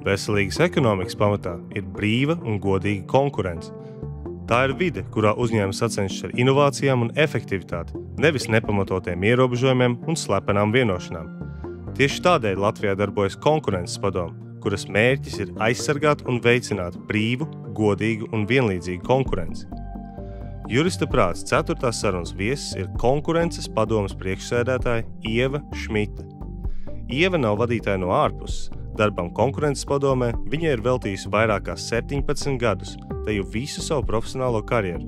Veselīgas ekonomikas pamatā ir brīva un godīga konkurence. Tā ir vide, kurā uzņēmums sacenšas ar inovācijām un efektivitāti, nevis nepamatotiem ierobežojumiem un slepenām vienošanām. Tieši tādēļ Latvijā darbojas konkurences padome, kuras mērķis ir aizsargāt un veicināt brīvu, godīgu un vienlīdzīgu konkurenci. Jurista prāts 4. sarunas viesis ir konkurences padomes priekšsēdētāja Ieva Šmita. Ieva nav vadītāja no ārpuses. Darbam konkurences padomē viņa ir veltījusi vairāk kā 17 gadus, teju visu savu profesionālo karjeru.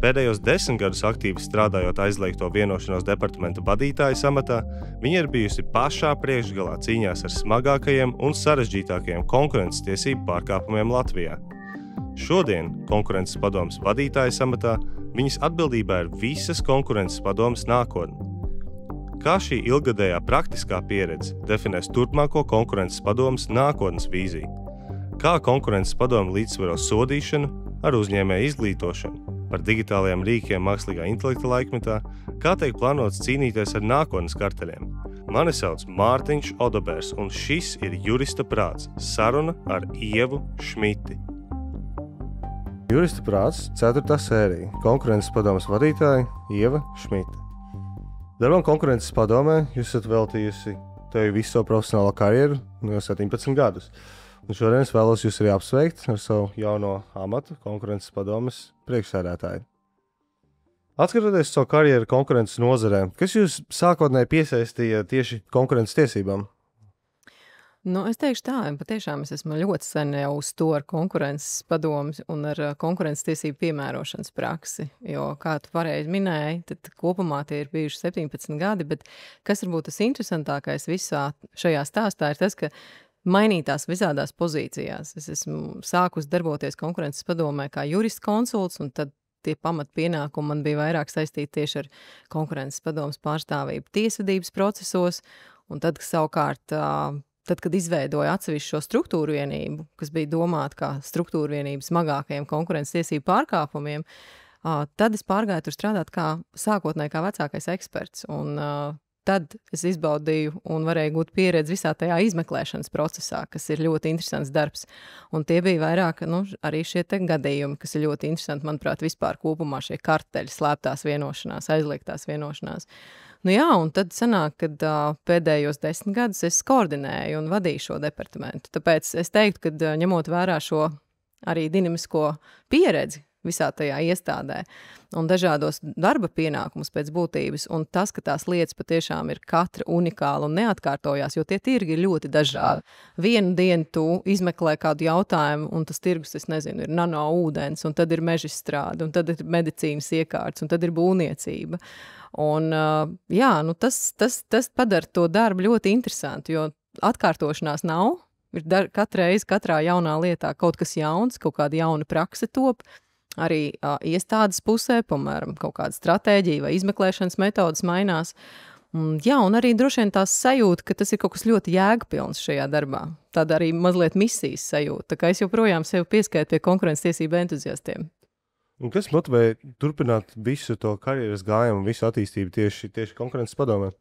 Pēdējos 10 gadus aktīvi strādājot aizliegto vienošanos departamenta vadītājas amatā, viņa ir bijusi pašā priekšgalā cīņās ar smagākajiem un sarežģītākajiem konkurences tiesību pārkāpumiem Latvijā. Šodien konkurences padomes vadītājas amatā viņas atbildībā ir visas konkurences padomes nākotne. Kā šī ilgadējā praktiskā pieredze definēs turpmāko konkurences padomes nākotnes vīziju? Kā konkurences padome līdzsvaro sodīšanu ar uzņēmēju izglītošanu, par digitālajiem rīkiem mākslīgā intelekta laikmetā, kā tiek plānots cīnīties ar nākotnes karteļiem? Mani sauc Mārtiņš Odobērs, un šis ir Jurista prāts – saruna ar Ievu Šmiti. Jurista prāts, 4. sērija, konkurences padomes vadītāja Ieva Šmita. Darbam konkurences padomē jūs esat veltījusi tevi visu savu profesionālo karjeru no 17 gadus. Un šodien es vēlos jūs arī apsveikt ar savu jauno amatu konkurences padomes priekšsēdētāju. Atskatoties savu karjeru konkurences nozarē, kas jūs sākotnēji piesaistīja tieši konkurences tiesībām? Es teikšu tā, patiešām es esmu ļoti sen jau uz to ar konkurences padomi un ar konkurences tiesību piemērošanas praksi, jo, kā tu pareizi minēji, tad kopumā tie ir bijuši 17 gadi, bet kas varbūt tas interesantākais visā šajā stāstā ir tas, ka mainītās visādās pozīcijās. Es esmu sākus darboties konkurences padomē kā jurista konsults, un tad tie pamatpienākumi man bija vairāk saistīti tieši ar konkurences padomes pārstāvību tiesvedības procesos, un tad savukārt Tad, kad izveidoja atsevišķu šo struktūru vienību, kas bija domāta kā struktūru vienību smagākajiem konkurences tiesību pārkāpumiem, tad es pārgāju tur strādāt kā sākotnēji kā vecākais eksperts. Un tad es izbaudīju un varēju gūt pieredzi visā tajā izmeklēšanas procesā, kas ir ļoti interesants darbs. Un tie bija vairāk, arī šie te gadījumi, kas ir ļoti interesanti, manuprāt, vispār kopumā šie karteļi, slēptās vienošanās, aizliegtās vienošanās. Un tad sanāk, kad pēdējos 10 gadus es koordinēju un vadīju šo departamentu. Tāpēc es teiktu, ka ņemot vērā šo arī dinamisko pieredzi visā tajā iestādē un dažādos darba pienākumus pēc būtības, un tas, ka tās lietas patiešām ir katra unikāla un neatkārtojās, jo tie tirgi ir ļoti dažādi. Vienu dienu tu izmeklē kādu jautājumu, un tas tirgus, es nezinu, ir nano ūdens, un tad ir mežstrāde, un tad ir medicīnas iekārts, un tad ir būvniecība. Un, tas padara to darbu ļoti interesantu, jo atkārtošanās nav. Ir katru reizi, katrā jaunā lietā kaut kas jauns, kaut kāda jauna prakse top. Arī iestādes pusē, piemēram, kaut kāda stratēģija vai izmeklēšanas metodas mainās. Un arī droši vien tās sajūta, ka tas ir kaut kas ļoti jēgpilns šajā darbā. Tāda arī mazliet misijas sajūta. Tā kā es joprojām sevi pieskaitu pie konkurences tiesību entuziastiem. Un kas motivē turpināt visu to karjeras gājumu, visu attīstību tieši konkurences padomē?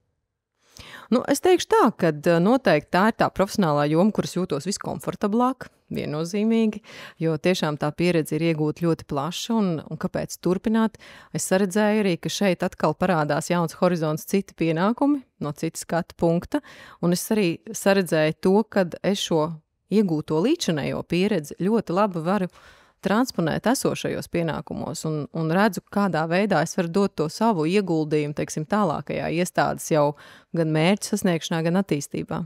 Es teikšu tā, ka noteikti tā ir tā profesionālā joma, kuras jūtos viskomfortablāk, viennozīmīgi, jo tiešām tā pieredze ir iegūta ļoti plaša, un kāpēc turpināt? Es saredzēju arī, ka šeit atkal parādās jauns horizonts, citi pienākumi no cita skatu punkta, un es arī saredzēju to, ka es šo iegūto līdzinējo pieredzi ļoti labi varu transponēt esošajos pienākumos un redzu, kādā veidā es varu dot to savu ieguldījumu, teiksim, tālākajā iestādes jau gan mērķu sasniegšanā, gan attīstībā.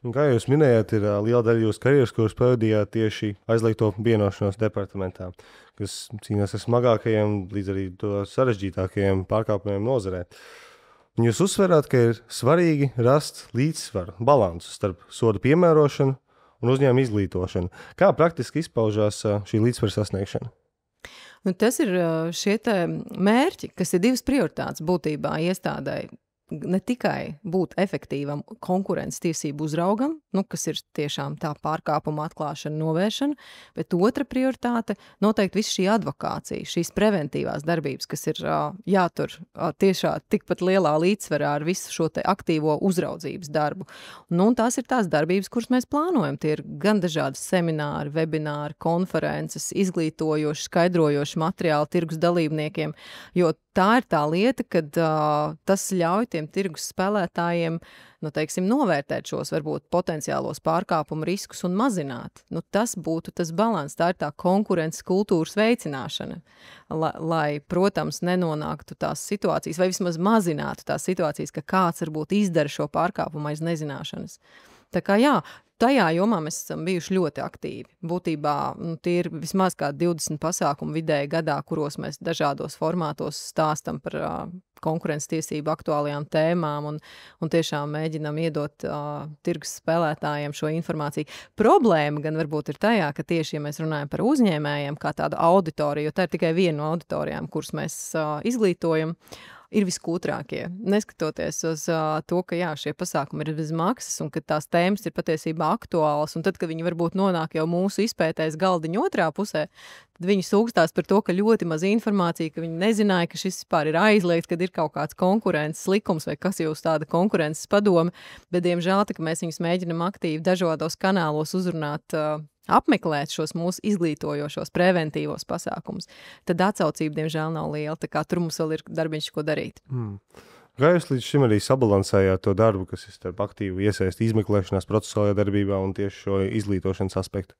Un kā jūs minējāt, ir liela daļa jūsu karjeras, kuras pavadījāt tieši aizliegto vienošanos departamentā, kas cīnās ar smagākajiem, līdz arī to sarežģītākajiem pārkāpumiem nozarē. Un jūs uzsverāt, ka ir svarīgi rast līdzsvaru, balansu starp soda piemērošanu un uzņēmuma izglītošanu. Kā praktiski izpaužās šī līdzsvara sasniegšana? Tas ir šie te mērķi, kas ir divas prioritātes būtībā iestādē. ne tikai būt efektīvam konkurences tiesību uzraugam, kas ir tiešām tā pārkāpuma atklāšana, novēršana, bet otra prioritāte noteikti viss šī advokācija, šīs preventīvās darbības, kas ir jātur tiešā tikpat lielā līdzsvarā ar visu šo te aktīvo uzraudzības darbu. Un tās ir tās darbības, kuras mēs plānojam. Tie ir gan dažādi semināri, webināri, konferences, izglītojoši, skaidrojoši materiāli tirgus dalībniekiem, jo tā ir tā lieta, kad tas ļauj tiem tirgus spēlētājiem, novērtēt šos varbūt potenciālos pārkāpumu riskus un mazināt. Tas būtu tas balans, tā ir tā konkurences kultūras veicināšana, lai, protams, nenonāktu tās situācijas, vai vismaz mazinātu tās situācijas, ka kāds varbūt izdara šo pārkāpumu aiz nezināšanas. Tā kā jā, tajā jomā mēs esam bijuši ļoti aktīvi. Būtībā tie ir vismaz kā 20 pasākumu vidēji gadā, kuros mēs dažādos formātos stāstam par konkurences tiesību aktuālajām tēmām un tiešām mēģinam iedot tirgus spēlētājiem šo informāciju. Problēma gan varbūt ir tajā, ka tieši, ja mēs runājam par uzņēmējiem kā tādu auditoriju, jo tā ir tikai viena no auditorijām, kuras mēs izglītojam, ir viskūtrākie. Neskatoties uz to, ka jā, šie pasākumi ir bez maksas un ka tās tēmas ir patiesībā aktuālas, un tad, kad viņi varbūt nonāk jau mūsu izpētēs galdiņa otrā pusē, tad viņi sūkstās par to, ka ļoti maz informācija, ka viņi nezināja, ka šis vispār ir aizliegts, kad ir kaut kāds konkurences likums vai kas jau uz tāda konkurences padome, bet diemžēl, ka mēs viņus mēģinam aktīvi dažādos kanālos uzrunāt, apmeklēt šos mūsu izglītojošos preventīvos pasākumus, tad atsaucība, diemžēl, nav liela, tā kā tur mums vēl ir darbiņš, ko darīt. Kā jūs līdz šim arī sabalansējāt to darbu, kas ir starp aktīvu iesaisti izmeklēšanās procesuālajā darbībā un tieši šo izglītošanas aspektu?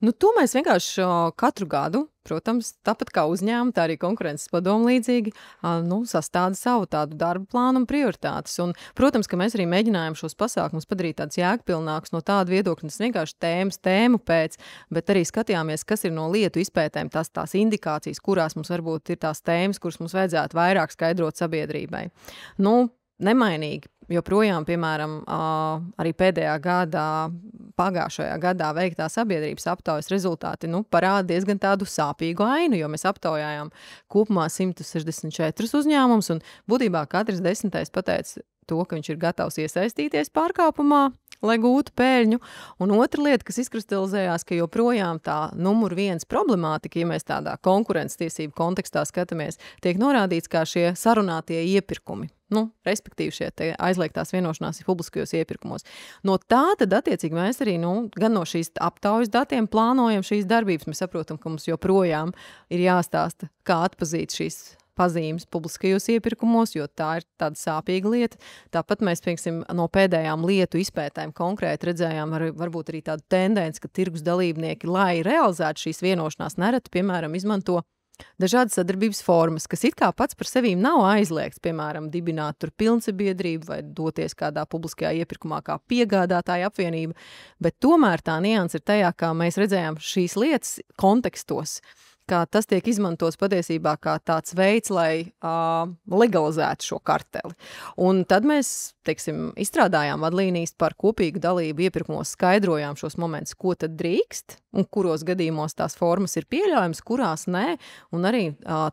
To mēs vienkārši katru gadu, protams, tāpat kā uzņēmumi, tā arī konkurences padome līdzīgi, sastāda savu tādu darbu plānu un prioritātes. Un, protams, ka mēs arī mēģinājām šos pasākumus padarīt tādus jēgpilnākus no tāda viedokļa, tas vienkārši tēmu pēc, bet arī skatījāmies, kas ir no lietu izpētēm, tās indikācijas, kurās mums varbūt ir tās tēmas, kuras mums vajadzētu vairāk skaidrot sabiedrībai. Nemainīgi. Joprojām, piemēram, arī pēdējā gadā, pagājušajā gadā veiktā sabiedrības aptaujas rezultāti parāda diezgan tādu sāpīgu ainu, jo mēs aptaujājām kopumā 164 uzņēmumus, un būtībā katrs 10. pateica to, ka viņš ir gatavs iesaistīties pārkāpumā, lai gūtu pēļņu. Un otra lieta, kas izkristalizējās, ka joprojām tā numur 1 problemātika, ja mēs tādā konkurences tiesību kontekstā skatāmies, tiek norādīts kā šie sarunātie iepirkumi. Respektīvi šie aizliegtās vienošanās ir publiskajos iepirkumos. No tā tad attiecīgi mēs arī gan no šīs aptaujas datiem plānojam šīs darbības. Mēs saprotam, ka mums joprojām ir jāstāsta, kā atpazīt šīs pazīmes publiskajos iepirkumos, jo tā ir tāda sāpīga lieta. Tāpat mēs, piemēram, no pēdējām lietu izpētēm konkrēti redzējām varbūt arī tādu tendenci, ka tirgus dalībnieki, lai realizētu šīs vienošanās, nereti, piemēram, izmanto dažādas sadarbības formas, kas it kā pats par sevi nav aizliegts, piemēram, dibināt tur pilnsabiedrību vai doties kādā publiskajā iepirkumā kā piegādātāja apvienība, bet tomēr tā nianse ir tajā, kā mēs redzējām šīs lietas kontekstos, ka tas tiek izmantots patiesībā kā tāds veids, lai legalizētu šo karteli. Un tad mēs, izstrādājām vadlīnijas par kopīgu dalību iepirkumos, skaidrojām šos momentus, ko tad drīkst un kuros gadījumos tās formas ir pieļaujams, kurās nē, un arī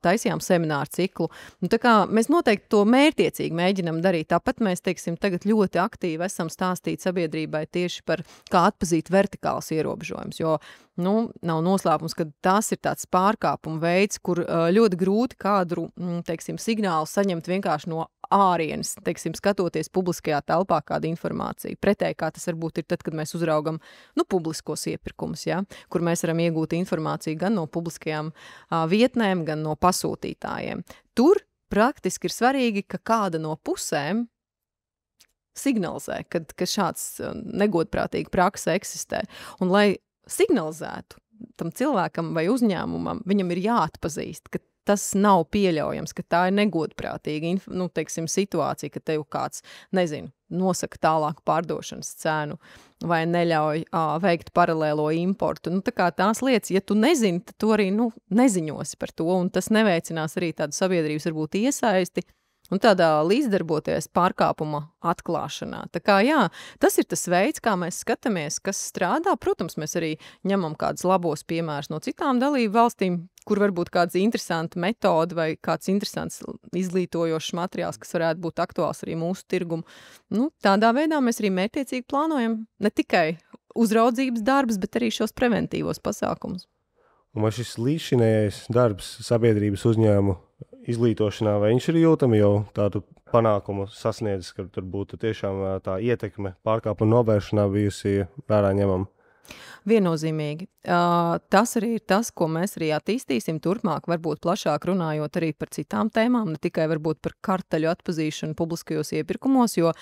taisījām semināru ciklu. Tā kā mēs noteikti to mērķiecīgi mēģinam darīt. Tāpat mēs, tagad ļoti aktīvi esam stāstīt sabiedrībai tieši par kā atpazīt vertikāls ierobežojums, jo nav noslēpums, ka tas ir tāds pārkāpuma veids, kur ļoti grūti kādu, signālu saņemt vienkārši no ārienes, skatoties publiskajā telpā kādu informāciju. Pretēji, kā tas varbūt ir tad, kad mēs uzraugam publiskos iepirkumus, ja, kur mēs varam iegūt informāciju gan no publiskajām vietnēm, gan no pasūtītājiem. Tur praktiski ir svarīgi, ka kāda no pusēm signalizē, ka šāds negodprātīga praksa eksistē. Un lai signalizētu tam cilvēkam vai uzņēmumam, viņam ir jāatpazīst, ka tas nav pieļaujams, ka tā ir negodprātīga situācija, ka tev kāds, nosaka tālāku pārdošanas cenu vai neļauj veikt paralēlo importu. Tā kā tās lietas, ja tu nezini, tad tu arī neziņosi par to, un tas neveicinās arī tādu sabiedrības varbūt iesaisti un tādā līdzdarboties pārkāpuma atklāšanā. Tā kā jā, tas ir tas veids, kā mēs skatāmies, kas strādā. Protams, mēs arī ņemam kādus labos piemērus no citām dalību valstīm, kur varbūt kāds interesants metodi vai kāds interesants izglītojošs materiāls, kas varētu būt aktuāls arī mūsu tirgumu. Nu, tādā veidā mēs arī mērķiecīgi plānojam ne tikai uzraudzības darbus, bet arī šos preventīvos pasākumus. Un vai šis līdzšinējais darbs sabiedrības uzņēmumu izglītošanā, vai viņš ir jūtami jau tādu panākumu sasniedzis, ka tur būtu tiešām tā ietekme pārkāpuma novēršanā bijusi vērā ņemama? Viennozīmīgi. Tas arī ir tas, ko mēs arī attīstīsim turpmāk, varbūt plašāk runājot arī par citām tēmām, ne tikai varbūt par karteļu atpazīšanu publiskajos iepirkumos, jo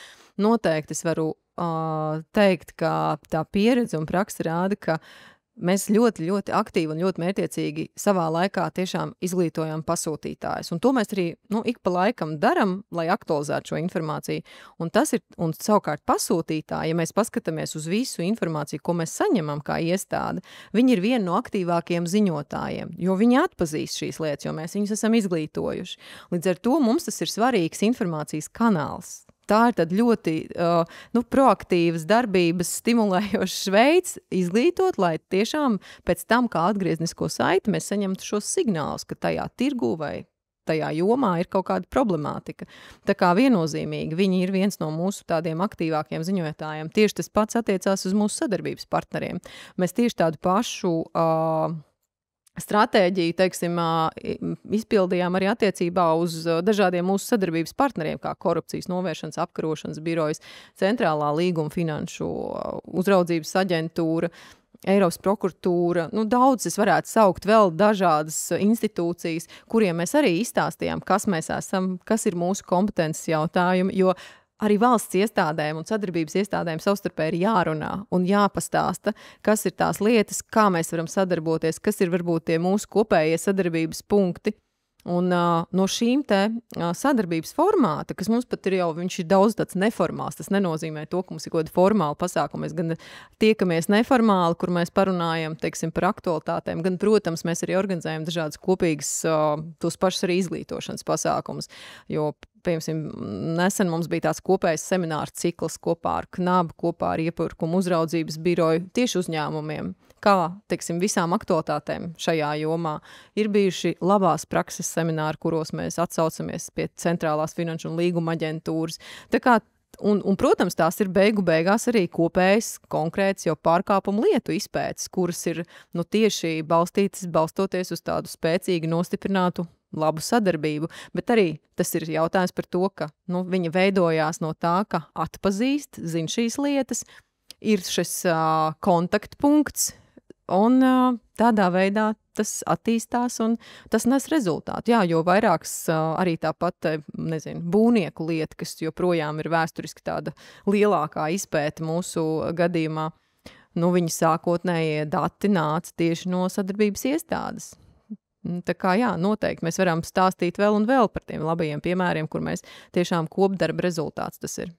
noteikti es varu teikt, ka tā pieredze un praksa rāda, ka mēs ļoti, ļoti aktīvi un ļoti mērķiecīgi savā laikā tiešām izglītojam pasūtītājus. Un to mēs arī ik pa laikam daram, lai aktualizētu šo informāciju. Un tas ir, un savukārt pasūtītāji, ja mēs paskatāmies uz visu informāciju, ko mēs saņemam kā iestāde, viņi ir viena no aktīvākajiem ziņotājiem, jo viņi atpazīst šīs lietas, jo mēs viņus esam izglītojuši. Līdz ar to mums tas ir svarīgs informācijas kanāls. Tā ir tad ļoti proaktīvas darbības stimulējošs veids izglītot, lai tiešām pēc tam, kā atgrieznisko saiti, mēs saņemtu šos signālus, ka tajā tirgu vai tajā jomā ir kaut kāda problemātika. Tā kā viennozīmīgi viņi ir viens no mūsu tādiem aktīvākiem ziņotājiem. Tieši tas pats attiecās uz mūsu sadarbības partneriem. Mēs tieši tādu pašu stratēģiju, teiksim, izpildījām arī attiecībā uz dažādiem mūsu sadarbības partneriem, kā korupcijas novēršanas apkarošanas birojas, centrālā līguma finanšu uzraudzības aģentūra, Eiropas prokuratūra, daudz es varētu saukt vēl dažādas institūcijas, kuriem mēs arī izstāstījām, kas mēs esam, kas ir mūsu kompetences jautājumi, jo arī valsts iestādēm un sadarbības iestādēm savstarpēji ir jārunā un jāpastāsta, kas ir tās lietas, kā mēs varam sadarboties, kas ir varbūt tie mūsu kopējie sadarbības punkti. Un no šīm te sadarbības formāta, kas mums pat ir jau, viņš ir daudz tāds neformāls, tas nenozīmē to, ka mums ir kaut kāda formāla pasākuma. Mēs gan tiekamies neformāli, kur mēs parunājam, teiksim, par aktualitātēm, gan, protams, mēs arī organizējam dažādas kopīgas, tos pašus arī izglītošanas pasākumus, jo piemēram, nesen mums bija tāds kopējs semināru cikls kopā ar KNAB, kopā ar iepirkumu uzraudzības biroju, tieši uzņēmumiem, kā, teiksim, visām aktualitātēm šajā jomā. Ir bijuši labās prakses semināri, kuros mēs atsaucamies pie centrālās finanšu un līguma aģentūras. Tā kā, un, protams, tās ir beigās arī kopējas konkrēts jau pārkāpumu lietu izpētes, kuras ir tieši balstoties uz tādu spēcīgi nostiprinātu labu sadarbību, bet arī tas ir jautājums par to, ka viņa veidojās no tā, ka atpazīst, zina šīs lietas, ir šis kontaktpunkts, un tādā veidā tas attīstās un tas nes rezultātu. Jā, jo vairākas arī tāpat, būvnieku lieta, kas joprojām ir vēsturiski tāda lielākā izpēta mūsu gadījumā, viņa sākotnējie dati nāca tieši no sadarbības iestādes. Tā kā jā, noteikti mēs varam stāstīt vēl un vēl par tiem labajiem piemēriem, kur mēs tiešām kopdarba rezultāts tas ir.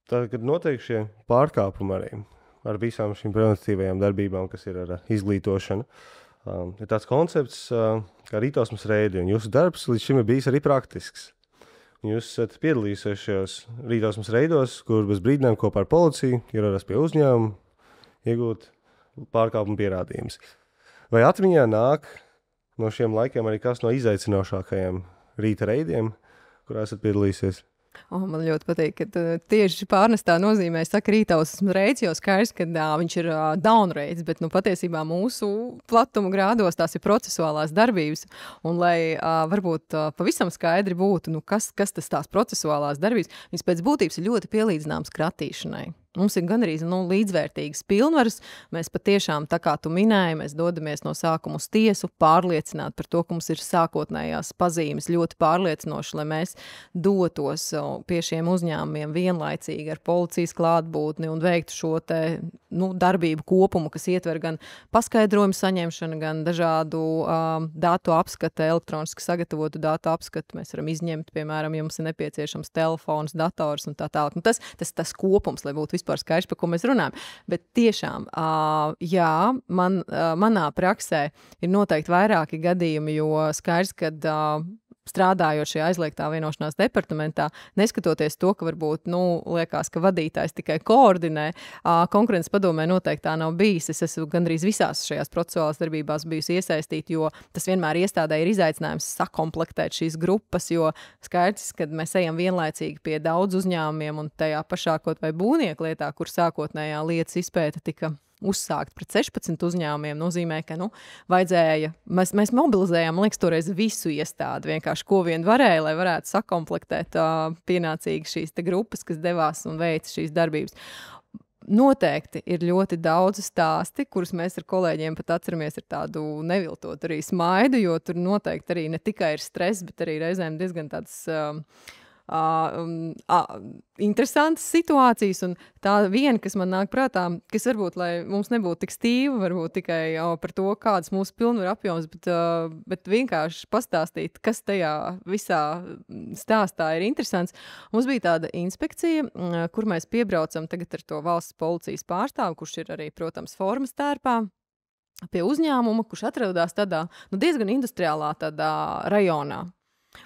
Tad, kad notiek šie pārkāpumi arī ar visām šīm preventīvajām darbībām, kas ir ar izglītošanu, ir tāds koncepts kā rītausmas reidi, un jūsu darbs līdz šim ir bijis arī praktisks. Jūs esat piedalījušies šajos rītausmas reidos, kur bez brīdinājuma kopā ar policiju ierodas pie uzņēmuma iegūt pārkāpumu pierādījumus. Vai atmiņā nāk no šiem laikiem arī kas no izaicinošākajiem rīta reidiem, kurā esat piedalījusies? Man ļoti patīk, ka tieši pārnestā nozīmē saka rītausmas reids, jo skaidrs, ka viņš ir down reids, bet patiesībā mūsu platuma grādos tās ir procesuālās darbības. Un lai varbūt pavisam skaidri būtu, kas tas tās procesuālās darbības, viņas pēc būtības ir ļoti pielīdzināmas kratīšanai. Mums ir gan arī līdzvērtīgas pilnvaras. Mēs patiešām, tā kā tu minēji, mēs dodamies no sākuma uz tiesu, pārliecināt par to, ka mums ir sākotnējās pazīmes ļoti pārliecinoši, lai mēs dotos pie šiem uzņēmumiem vienlaicīgi ar policijas klātbūtni un veiktu šo te darbību kopumu, kas ietver gan paskaidrojumu saņemšanu, gan dažādu datu apskate, elektroniski sagatavotu datu apskatu. Mēs varam izņemt, piemēram, ja mums ir nepieciešams telefons, dators un tā tālāk. Tas kopums, lai būtu vispār skaidrs, par ko mēs runājam. Bet tiešām, jā, manā praksē ir noteikti vairāki gadījumi, jo skaidrs, kad strādājot šajā aizliegtā vienošanās departamentā, neskatoties to, ka varbūt, liekas, ka vadītājs tikai koordinē, konkurences padomē noteikti tā nav bijis. Es esmu gandrīz visās šajās procesuālās darbībās bijusi iesaistīta, jo tas vienmēr iestādē ir izaicinājums sakomplektēt šīs grupas, jo skaidrs, kad mēs ejam vienlaicīgi pie daudz uzņēmumiem un tajā pašā kaut vai būvnieku lietā, kur sākotnējā lietas izpēta tika uzsākt pret 16 uzņēmumiem, nozīmē, ka, vajadzēja, mēs mobilizējām, liekas, toreiz visu iestādi, vienkārši ko vien varēja, lai varētu sakomplektēt pienācīgi šīs te grupas, kas devās un veica šīs darbības. Noteikti ir ļoti daudz stāsti, kurus mēs ar kolēģiem pat atceramies ar tādu neviltot arī smaidu, jo tur noteikti arī ne tikai ir stress, bet arī reizēm diezgan tāds interesantas situācijas, un tā viena, kas man nāk prātā, kas varbūt, lai mums nebūtu tik stīva, varbūt tikai par to, kāds mūsu pilnvaru apjoms, bet vienkārši pastāstīt, kas tajā visā stāstā ir interesants. Mums bija tāda inspekcija, kur mēs piebraucam tagad ar to valsts policijas pārstāvu, kurš ir arī, protams, formas tērpā, pie uzņēmuma, kurš atradās tādā, diezgan industriālā tādā rajonā.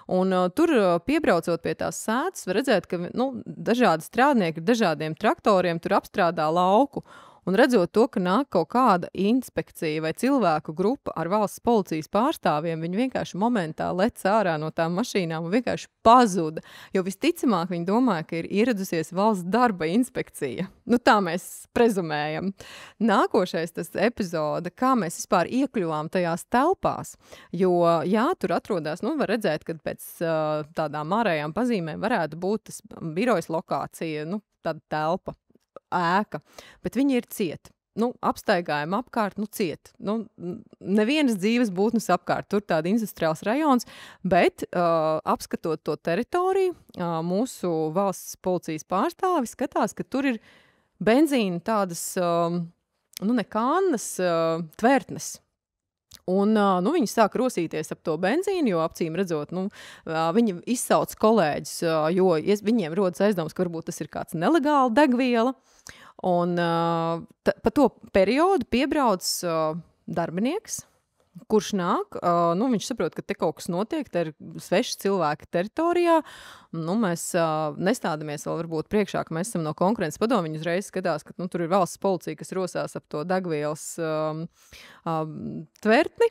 Un tur piebraucot pie tās sētas, var redzēt, ka dažādi strādnieki ar dažādiem traktoriem tur apstrādā lauku. Un redzot to, ka nāk kaut kāda inspekcija vai cilvēku grupa ar valsts policijas pārstāvjiem, viņi vienkārši momentā lec ārā no tām mašīnām un vienkārši pazuda. Jo visticamāk viņi domāja, ka ir ieradusies valsts darba inspekcija. Tā mēs prezumējam. Nākošais tas epizode, kā mēs vispār iekļuvām tajās telpās. Jo, jā, tur atrodās, var redzēt, ka pēc tādām ārējām pazīmēm varētu būt tas birojas lokācija, tāda telpa. Ēka, bet viņi ir cieti. Apstaigājumi apkārt, cieti. Nevienas dzīves būtnes apkārt, tur tāda industriāls rajons, bet apskatot to teritoriju, mūsu valsts policijas pārstāvi skatās, ka tur ir benzīna tādas, ne kannas, tvērtnes. Un viņi sāk rosīties ap to benzīnu, jo acīm redzot, viņi izsauc kolēģis, jo viņiem rodas aizdoms, ka varbūt tas ir kāds nelegāla degviela. Un pa to periodu piebrauc darbinieks, kurš nāk, viņš saprot, ka te kaut kas notiek, te ir sveši cilvēki teritorijā. Mēs nestādamies vēl varbūt priekšā, ka mēs esam no konkurences padomu. Viņi uzreiz skatās, ka tur ir valsts policija, kas rosās ap to degvielas tvertni.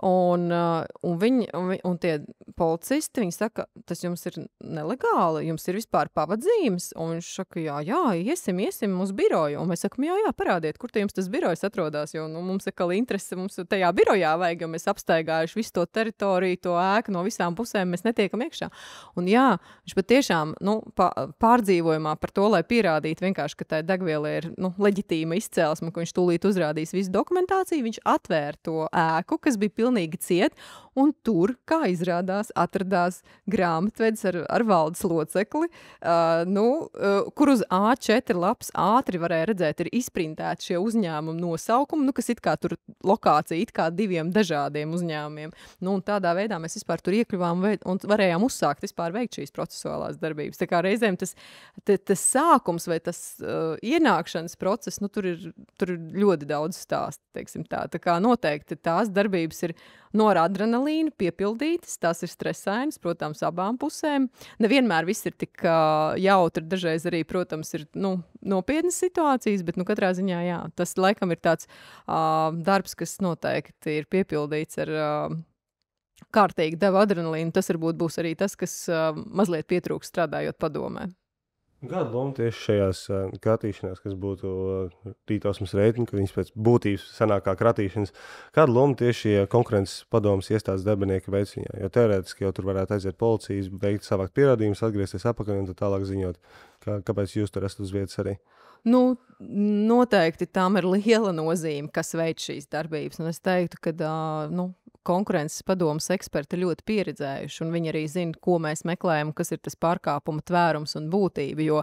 Un tie policisti, viņi saka, tas jums ir nelegāli, jums ir vispār pavadzīmes. Un viņš saka, jā, iesim uz biroju. Un mēs sakam, jā, parādiet, kur te jums tas birojs atrodas, jo mums ir kā interese, mums tajā birojā vajag, jo mēs apstaigājuši visu to teritoriju, to ēku no visām pusēm, mēs netiekam iekšā. Un jā, viņš patiešām pārdzīvojumā par to, lai pierādītu vienkārši, ka tā degviela ir leģitīma izcelsme, ka viņš tūlīt uzrādīs visu dokumentāciju, viņš atvēra to ēku, kas bija pilnīgi ciet, un tur, kā izrādās, atradās grāmatvedis ar valdes locekli, kur uz A4 lapas ātri varēja redzēt, ir izprintēti šie uzņēmumu nosaukumi, kas it kā tur lokācija it kā diviem dažādiem uzņēmumiem. Un tādā veidā mēs vispār tur iekļuvām un varējām uzsākt vispār veikt šīs procesuālās darbības. Tā kā reizēm tas sākums vai tas ienākšanas process, tur ir ļoti daudz stāstu, teiksim tā. Tā kā noteikti tās darbības ir ar adrenalīnu piepildītas, tās ir stresainas, protams, abām pusēm. Nevienmēr viss ir tik jautri, dažreiz arī, protams, ir nopietnas situācijas, bet katrā ziņā, jā, tas laikam ir tāds darbs, kas noteikti ir piepildīts ar kārtīgi deva adrenalīnu. Tas varbūt būs arī tas, kas mazliet pietrūks strādājot padomē. Kāda loma tieši šajās kratīšanās, kas būtu rītausmas reitini, ka viņas pēc būtības sanāk kā kratīšanas, kāda loma tieši konkurences padomas iestādes darbinieki veic viņā? Jo teorētiski jau tur varētu aiziet policijas, veikt savākt pierādījumus, atgriezties apakaļ un tad tālāk ziņot. Kāpēc jūs tur esat uz vietas arī? Noteikti tām ir liela nozīme, kas veic šīs darbības. Un es teiktu, ka konkurences padomas eksperti ļoti pieredzējuši, un viņi arī zina, ko mēs meklējam, kas ir tas pārkāpuma tvērums un būtība, jo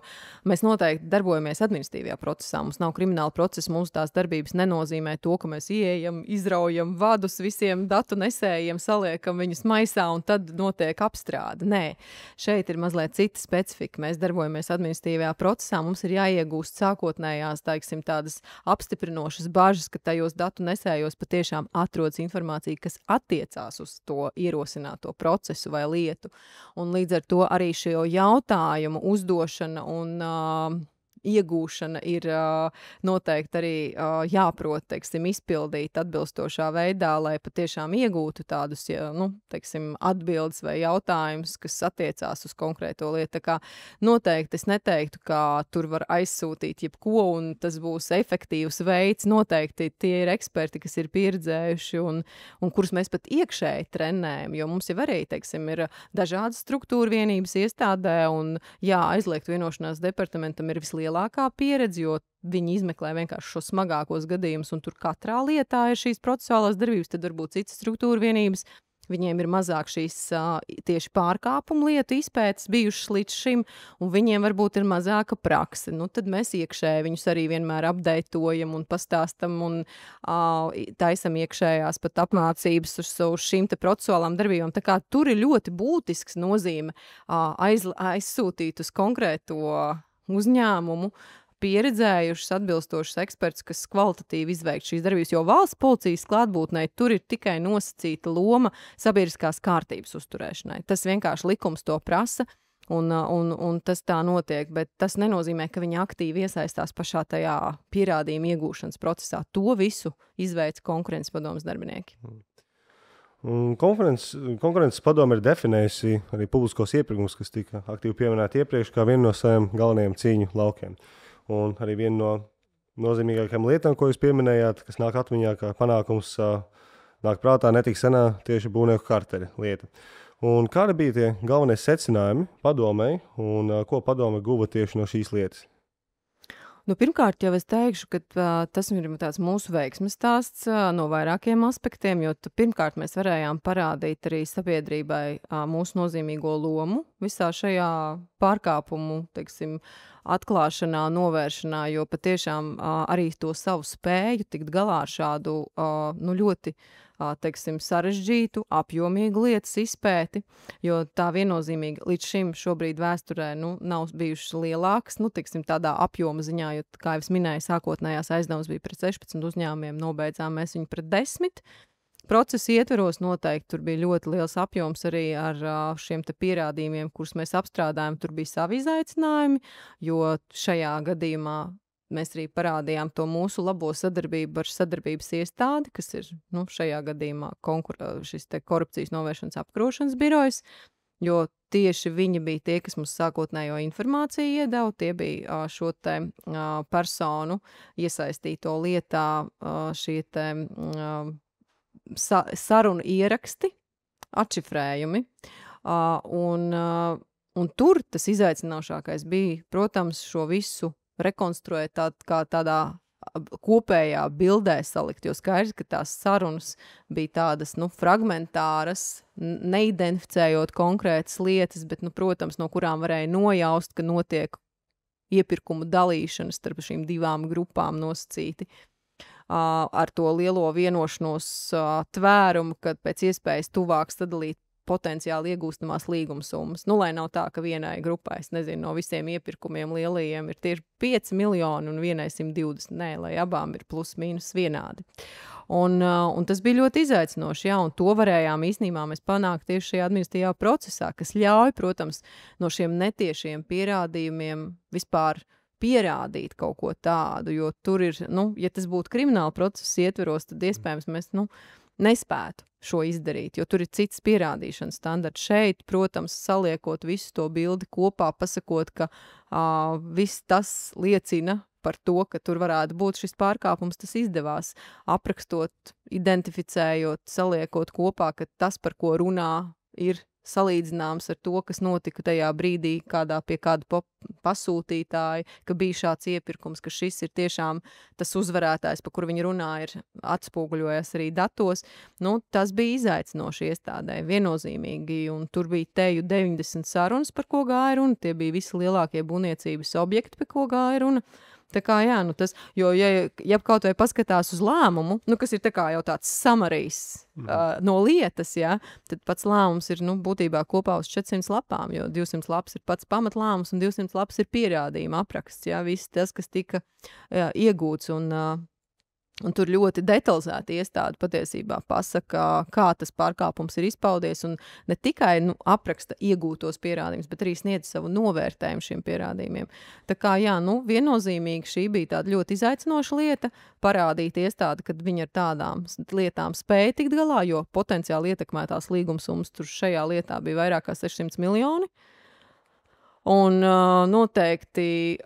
mēs noteikti darbojamies administratīvajā procesā. Mums nav krimināla procesa, mums tās darbības nenozīmē to, ka mēs ieejam, izraujam vadus visiem datu nesējiem, saliekam viņus maisā un tad notiek apstrāde. Nē, šeit ir mazliet cita specifika. Mēs darbojamies administratīvajā procesā, mums ir jāiegūst sākotnējās, tādas apstiprinošas bažas, ka tajos datu nesējos patiešām atrodas informācija, kas attiecās uz to ierosināto procesu vai lietu. Un līdz ar to arī šo jautājumu uzdošana un iegūšana ir noteikti arī jāprot, teiksim, izpildīt atbilstošā veidā, lai patiešām iegūtu tādus, teiksim, atbildes vai jautājumus, kas attiecās uz konkrēto lietu. Tā kā noteikti es neteiktu, ka tur var aizsūtīt jebko un tas būs efektīvs veids. Noteikti tie ir eksperti, kas ir pieredzējuši un kurus mēs pat iekšēji trenējam, jo mums jau arī, teiksim, ir dažādas struktūra vienības iestādē un aizliegt vienošanās departamentam ir vislielākā pieredze, jo viņi izmeklē vienkārši šos smagākos gadījumus, un tur katrā lietā ir šīs procesuālās darbības, tad varbūt citas struktūra vienības, viņiem ir mazāk šīs tieši pārkāpumu lietu izpētes bijušas līdz šim, un viņiem varbūt ir mazāka prakse. Nu, tad mēs iekšēji viņus arī vienmēr apdeitojam un pastāstam un taisam iekšējās pat apmācības uz šīm te procesuālām darbībām. Tā kā tur ir ļoti būtisks nozīme aizsūtīt uz konkrēto uzņēmumu pieredzējušas atbilstošas eksperts, kas kvalitatīvi izveikt šīs darbības, jo valsts policijas klātbūtnē tur ir tikai nosacīta loma sabiedriskās kārtības uzturēšanai. Tas vienkārši likums to prasa, un tas tā notiek, bet tas nenozīmē, ka viņi aktīvi iesaistās pašā tajā pierādījuma iegūšanas procesā. To visu izveic konkurences padomes darbinieki. Konkurences padome ir definējusi arī publiskos iepirkumus, kas tika aktīvi pieminēti iepriekš, kā vienu no saviem galvenajiem cīņu laukiem. Un arī viena no nozīmīgākajām lietām, ko jūs pieminējāt, kas nāk atmiņā, kā panākums nāk prātā netik senā tieši būvnieku karteļa lieta. Un kādi bija tie galvenie secinājumi padomei un ko padome guva tieši no šīs lietas? Nu, pirmkārt, jau es teikšu, ka tas ir tāds mūsu veiksmes stāsts no vairākiem aspektiem, jo pirmkārt mēs varējām parādīt arī sabiedrībai mūsu nozīmīgo lomu visā šajā pārkāpumu, teiksim, atklāšanā, novēršanā, jo patiešām arī to savu spēju tikt galā ar šādu ļoti teiksim, sarežģītu, apjomīgu lietas izpēti, jo tā viennozīmīgi līdz šim šobrīd vēsturē nav bijušas lielākas, teiksim, tādā apjoma ziņā, jo, kā jau es minēju, sākotnējās aizdevums bija pret 16 uzņēmumiem, nobeidzām mēs viņu pret 10. Procesa ietveros noteikti tur bija ļoti liels apjoms arī ar šiem te pierādījumiem, kurus mēs apstrādājam, tur bija savi izaicinājumi, jo šajā gadījumā mēs arī parādījām to mūsu labo sadarbību ar sadarbības iestādi, kas ir šajā gadījumā šis te korupcijas novēršanas apkarošanas birojs, jo tieši viņi bija tie, kas mums sākotnējo informāciju iedeva, tie bija šo te personu iesaistīto lietā šie te sarunu ieraksti, atšifrējumi, un tur tas izaicinošākais bija, protams, šo visu rekonstruēt kā tādā kopējā bildē salikt, jo skaidrs, ka tās sarunas bija tādas, fragmentāras, neidentificējot konkrētas lietas, bet, protams, no kurām varēja nojaust, ka notiek iepirkumu dalīšana starp šīm divām grupām nosacīti. Ar to lielo vienošanos tvērumu, kad pēc iespējas tuvāk sadalīt potenciāli iegūstamās līguma summas. Lai nav tā, ka vienai grupai, es nezinu, no visiem iepirkumiem lielajiem ir tieši 5 miljoni un vienai 120. Nē, lai abām ir plus mīnus vienādi. Un tas bija ļoti izaicinoši, un to varējām īstenībā mēs panākt tieši šajā administratīvā procesā, kas ļauj, protams, no šiem netiešiem pierādījumiem vispār pierādīt kaut ko tādu, jo tur ir, ja tas būtu krimināla procesa ietveros, tad iespējams mēs, nespētu šo izdarīt, jo tur ir cits pierādīšanas standarts. Šeit, protams, saliekot visu to bildi kopā, pasakot, ka viss tas liecina par to, ka tur varētu būt šis pārkāpums, tas izdevās. Aprakstot, identificējot, saliekot kopā, ka tas, par ko runā, ir salīdzināms ar to, kas notika tajā brīdī pie kāda pasūtītāja, ka bija šāds iepirkums, ka šis ir tiešām tas uzvarētājs, pa kuru viņi runā, ir atspoguļojas arī datos. Tas bija izaicinoši iestādē, viennozīmīgi, un tur bija teju 90 sarunas, par ko gāja runa, tie bija visi lielākie būvniecības objekti, par ko gāja runa. Tā kā jā, jo ja kaut vai paskatās uz lēmumu, kas ir tā kā jau tāds samarijs no lietas, jā, tad pats lēmums ir, būtībā kopā uz 400 lapām, jo 200 lapas ir pats pamatlēmums un 200 lapas ir pierādījuma apraksts, jā, viss tas, kas tika iegūts un Un tur ļoti detalizēti iestāde patiesībā pasaka, kā tas pārkāpums ir izpaudies, un ne tikai apraksta iegūtos pierādījumus, bet arī sniedz savu novērtējumu šiem pierādījumiem. Tā kā, jā, viennozīmīgi šī bija tāda ļoti izaicinoša lieta, parādīt iestādi, kad viņi ar tādām lietām spēja tikt galā, jo potenciāli ietekmētās līgumsummas tur šajā lietā bija vairāk kā 600 miljoni. Un noteikti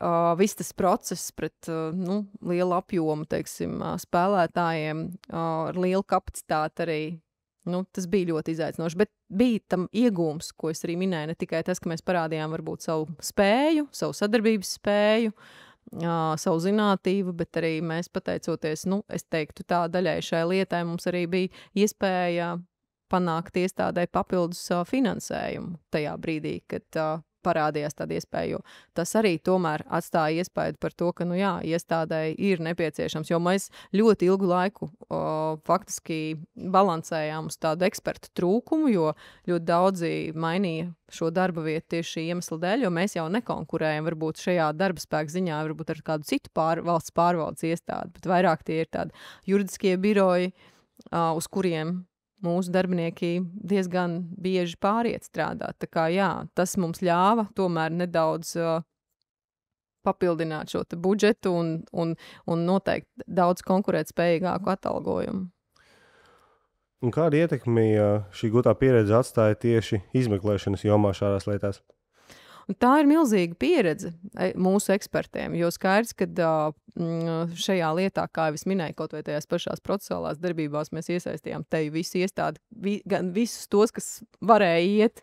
viss tas process pret lielu apjomu, teiksim, spēlētājiem ar lielu kapacitāti arī, tas bija ļoti izaicinoši. Bet bija tam iegūms, ko es arī minēju, ne tikai tas, ka mēs parādījām varbūt savu spēju, savu sadarbības spēju, savu zinātību, bet arī mēs pateicoties, es teiktu tā daļai šai lietai, mums arī bija iespēja panākt iestādē papildus finansējumu tajā brīdī, kad parādījās tāda iespēja, jo tas arī tomēr atstāja iespēju par to, ka, iestādēji ir nepieciešams, jo mēs ļoti ilgu laiku faktiski balansējām uz tādu ekspertu trūkumu, jo ļoti daudzi mainīja šo darba vietu tieši šī iemesla dēļ, jo mēs jau nekonkurējam varbūt šajā darba spēka ziņā, varbūt ar kādu citu valsts pārvaldes iestādi, bet vairāk tie ir tādi juridiskie biroji, uz kuriem mūsu darbinieki diezgan bieži pāriet strādāt. Tā kā, jā, tas mums ļāva tomēr nedaudz papildināt šo budžetu un noteikti daudz konkurētspējīgāku atalgojumu. Un kāda ietekmi šī gūtā pieredze atstāja tieši izmeklēšanas jomā šādās lietās? Un tā ir milzīga pieredze mūsu ekspertiem, jo skaidrs, ka šajā lietā, kā jau es minēju, kaut vai tajās pašās procesuālās darbībās mēs iesaistījām te visu iestādi, gan visus tos, kas varēja iet,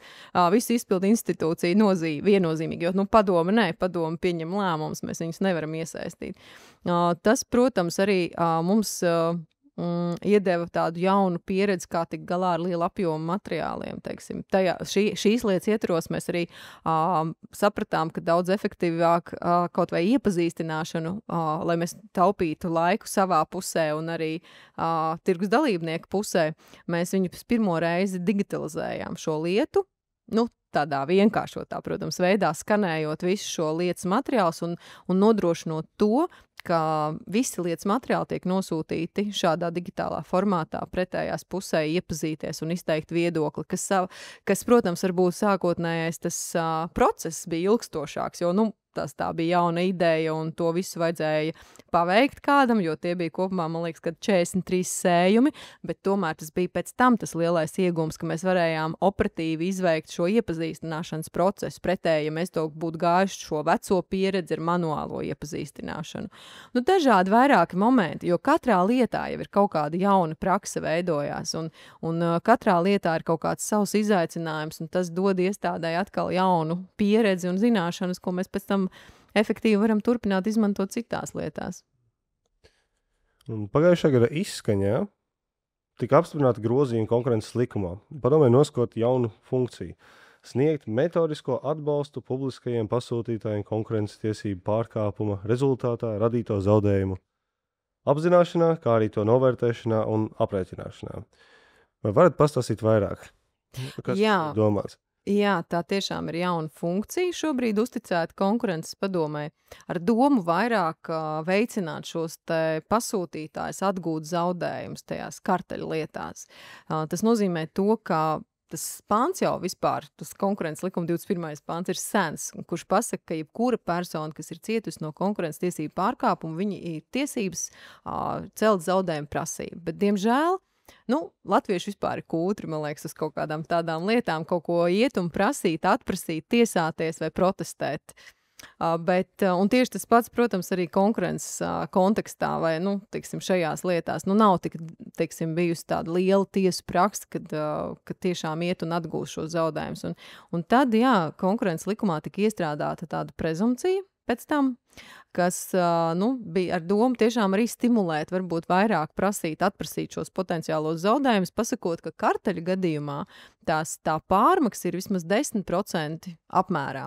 visu izpildu institūciju viennozīmīgi, jo padome pieņem lēmumus, mēs viņus nevaram iesaistīt. Tas, protams, arī mums iedeva tādu jaunu pieredzi, kā tikt galā ar lielu apjomu materiāliem, teiksim. Šīs lietas ietvaros mēs arī sapratām, ka daudz efektīvāk kaut vai iepazīstināšanu, lai mēs taupītu laiku savā pusē un arī tirgus dalībnieku pusē, mēs viņu pirmo reizi digitalizējām šo lietu, tādā vienkāršotā, protams, veidā skanējot visu šo lietas materiālus un nodrošinot to, ka visi lietas materiāli tiek nosūtīti šādā digitālā formātā pretējās pusē iepazīties un izteikt viedokli, kas protams, varbūt sākotnējais tas process bija ilgstošāks, jo, tā bija jauna ideja un to visu vajadzēja paveikt kādam, jo tie bija kopumā, man liekas, kad 43 sējumi, bet tomēr tas bija pēc tam tas lielais iegūms, ka mēs varējām operatīvi izveikt šo iepazīstināšanas procesu, pretēji, ja mēs to būtu gājuši šo veco pieredzi ar manuālo iepazīstināšanu. Dažādi vairāki momenti, jo katrā lietā jau ir kaut kāda jauna prakse veidojās, un katrā lietā ir kaut kāds savs izaicinājums, un tas dod iestādēji atkal jaunu pieredzi un zināšanas, ko mēs pēc tam efektīvi varam turpināt izmantot citās lietās. Pagājušā gada izskaņā tika apstiprināta grozījuma konkurences likumā. Padomē noskot jaunu funkciju – sniegt metodisko atbalstu publiskajiem pasūtītājiem konkurences tiesību pārkāpuma rezultātā radīto zaudējumu apzināšanā, kā arī to novērtēšanā un aprēķināšanā. Vai varat pastāstīt vairāk? Kas domāts? Jā, tā tiešām ir jauna funkcija šobrīd uzticēta konkurences padomē ar domu vairāk veicināt šos te pasūtītājus atgūt zaudējumus tajās karteļu lietās. Tas nozīmē to, ka tas pāns jau vispār, tas konkurences likuma 21. pāns ir sens, kurš pasaka, ka jebkura persona, kas ir cietusi no konkurences tiesību pārkāpuma, viņi ir tiesības celt zaudējumu prasību. Bet, diemžēl, latvieši vispār ir kūtri, man liekas, uz kaut kādām tādām lietām, kaut ko iet un prasīt, atprasīt, tiesāties vai protestēt. Un tieši tas pats, protams, arī konkurences kontekstā vai, teiksim, šajās lietās, nav tik, teiksim, bijusi tāda liela tiesu praksa, kad tiešām iet un atgūst šos zaudējumus. Un tad, jā, konkurences likumā tika iestrādāta tāda prezumcija pēc tam, kas bija ar domu tiešām arī stimulēt, varbūt vairāk atprasīt šos potenciālos zaudējumus, pasakot, ka karteļu gadījumā tā pārmaksa ir vismaz 10% apmērā.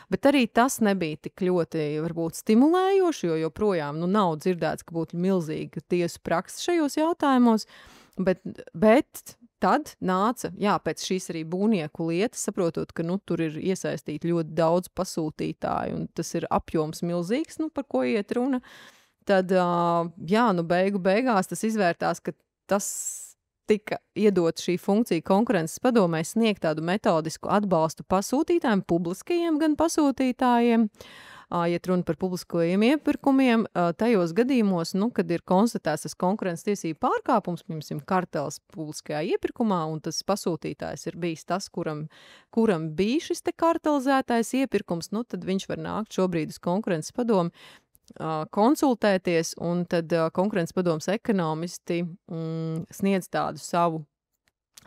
Bet arī tas nebija tik ļoti, varbūt, stimulējoši, jo joprojām nav dzirdēts, ka būtu milzīga tiesu praksa šajos jautājumos, bet tad nāca, pēc šīs arī būvnieku lietas, saprotot, ka tur ir iesaistīti ļoti daudz pasūtītāju, un tas ir apjoms milzīgs, par ko iet runa. tad, beigās tas izvērtās, ka tas tika iedot šī funkcija konkurences padomē sniegt tādu metodisku atbalstu pasūtītājiem, publiskajiem gan pasūtītājiem, ja runa par publiskajiem iepirkumiem, tajos gadījumos, kad ir konstatēts tas konkurences tiesību pārkāpums, piemēram, kartels publiskajā iepirkumā, un tas pasūtītājs ir bijis tas, kuram bija šis te kartelizētais iepirkums, tad viņš var nākt šobrīd uz konkurences padomu, konsultēties, un tad konkurences padomas ekonomisti sniedz tādu savu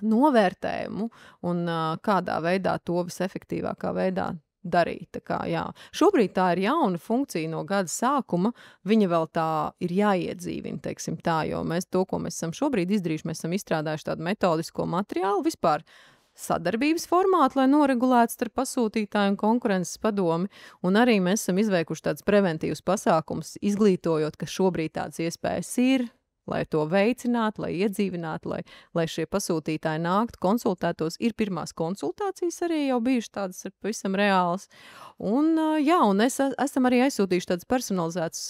novērtējumu un kādā veidā to visefektīvākā veidā darīt. Tā kā, jā. Šobrīd tā ir jauna funkcija no gada sākuma, viņa vēl tā ir jāiedzīvina, teiksim tā, jo to, ko mēs esam šobrīd izdarījuši, mēs esam izstrādājuši tādu metodisko materiālu, vispār sadarbības formātu, lai noregulētu starp pasūtītāju un konkurences padomi, un arī mēs esam izveikuši tādus preventīvus pasākumus, izglītojot, ka šobrīd tādas iespējas ir, lai to veicinātu, lai iedzīvinātu, lai šie pasūtītāji nāktu, konsultētos. Ir pirmās konsultācijas arī jau bijušas tādas pavisam reālas, un esam arī aizsūtījuši tādas personalizētas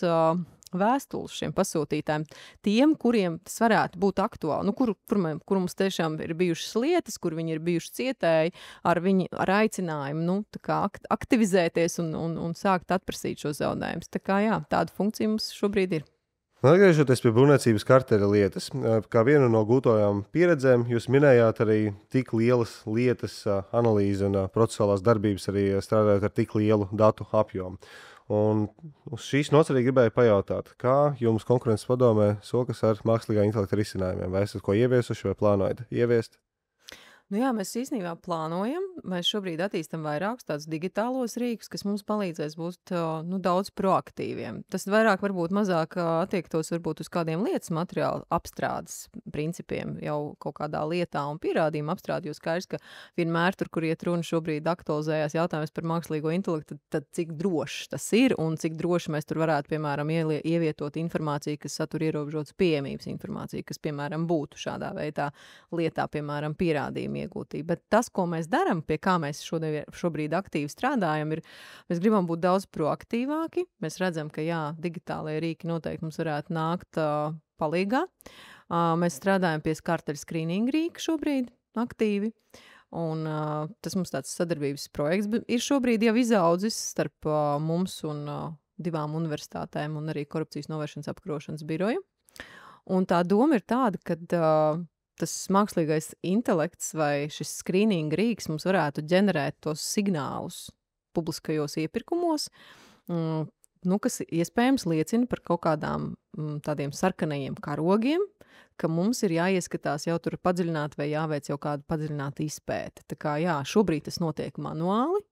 vēstules šiem pasūtītājiem, tiem, kuriem tas varētu būt aktuāli, kur mums tiešām ir bijušas lietas, kur viņi ir bijuši cietēji ar aicinājumu, tā kā aktivizēties un sākt atprasīt šo zaudējumus. Tā kā, tāda funkcija mums šobrīd ir. Atgriežoties pie būvniecības karteļa lietas, kā vienu no gūtojām pieredzēm, jūs minējāt arī tik lielas lietas analīzi un procesuālās darbības arī strādājot ar tik lielu datu apjomu. Un uz šīs nots arī gribēju pajautāt, kā jums konkurences padomē sokas ar mākslīgā intelekta risinājumiem? Vai esat ko ieviesuši vai plānojat ieviest? Mēs īstenībā plānojam. Mēs šobrīd attīstam vairākus tādus digitālos rīkus, kas mums palīdzēs būt daudz proaktīviem. Tas vairāk varbūt mazāk attiektos varbūt uz kādiem lietas materiālu apstrādes principiem, jau kaut kādā lietā un pierādījuma apstrādi, jo skaidrs, ka vienmēr tur, kur iet runa šobrīd aktualizējās jautājums par mākslīgo intelektu, tad cik drošs tas ir un cik droši mēs tur varētu, piemēram, ievietot informāciju, kas satur ierobežotas pieejamības informāciju, kas, piemēram, būtu šādā veidā lietā, piemēram, pierādījumi iegūtība. Bet tas, ko mēs darām, pie kā mēs šobrīd aktīvi strādājam, ir, mēs gribam būt daudz proaktīvāki. Mēs redzam, ka digitālajie rīki noteikti mums varētu nākt palīgā. Mēs strādājam pie karteļu skrīninga rīka šobrīd aktīvi. Un tas mums tāds sadarbības projekts ir šobrīd jau izaudzis starp mums un 2 universitātēm un arī korupcijas novēršanas apkarošanas biroju. Un tā doma ir tāda, ka tas mākslīgais intelekts vai šis skrīninga rīks mums varētu ģenerēt tos signālus publiskajos iepirkumos, kas iespējams liecina par kaut kādām tādiem sarkanajiem karogiem, ka mums ir jāieskatās jau tur padziļināt vai jāveic jau kāda padziļināta izpēte. Tā kā, šobrīd tas notiek manuāli,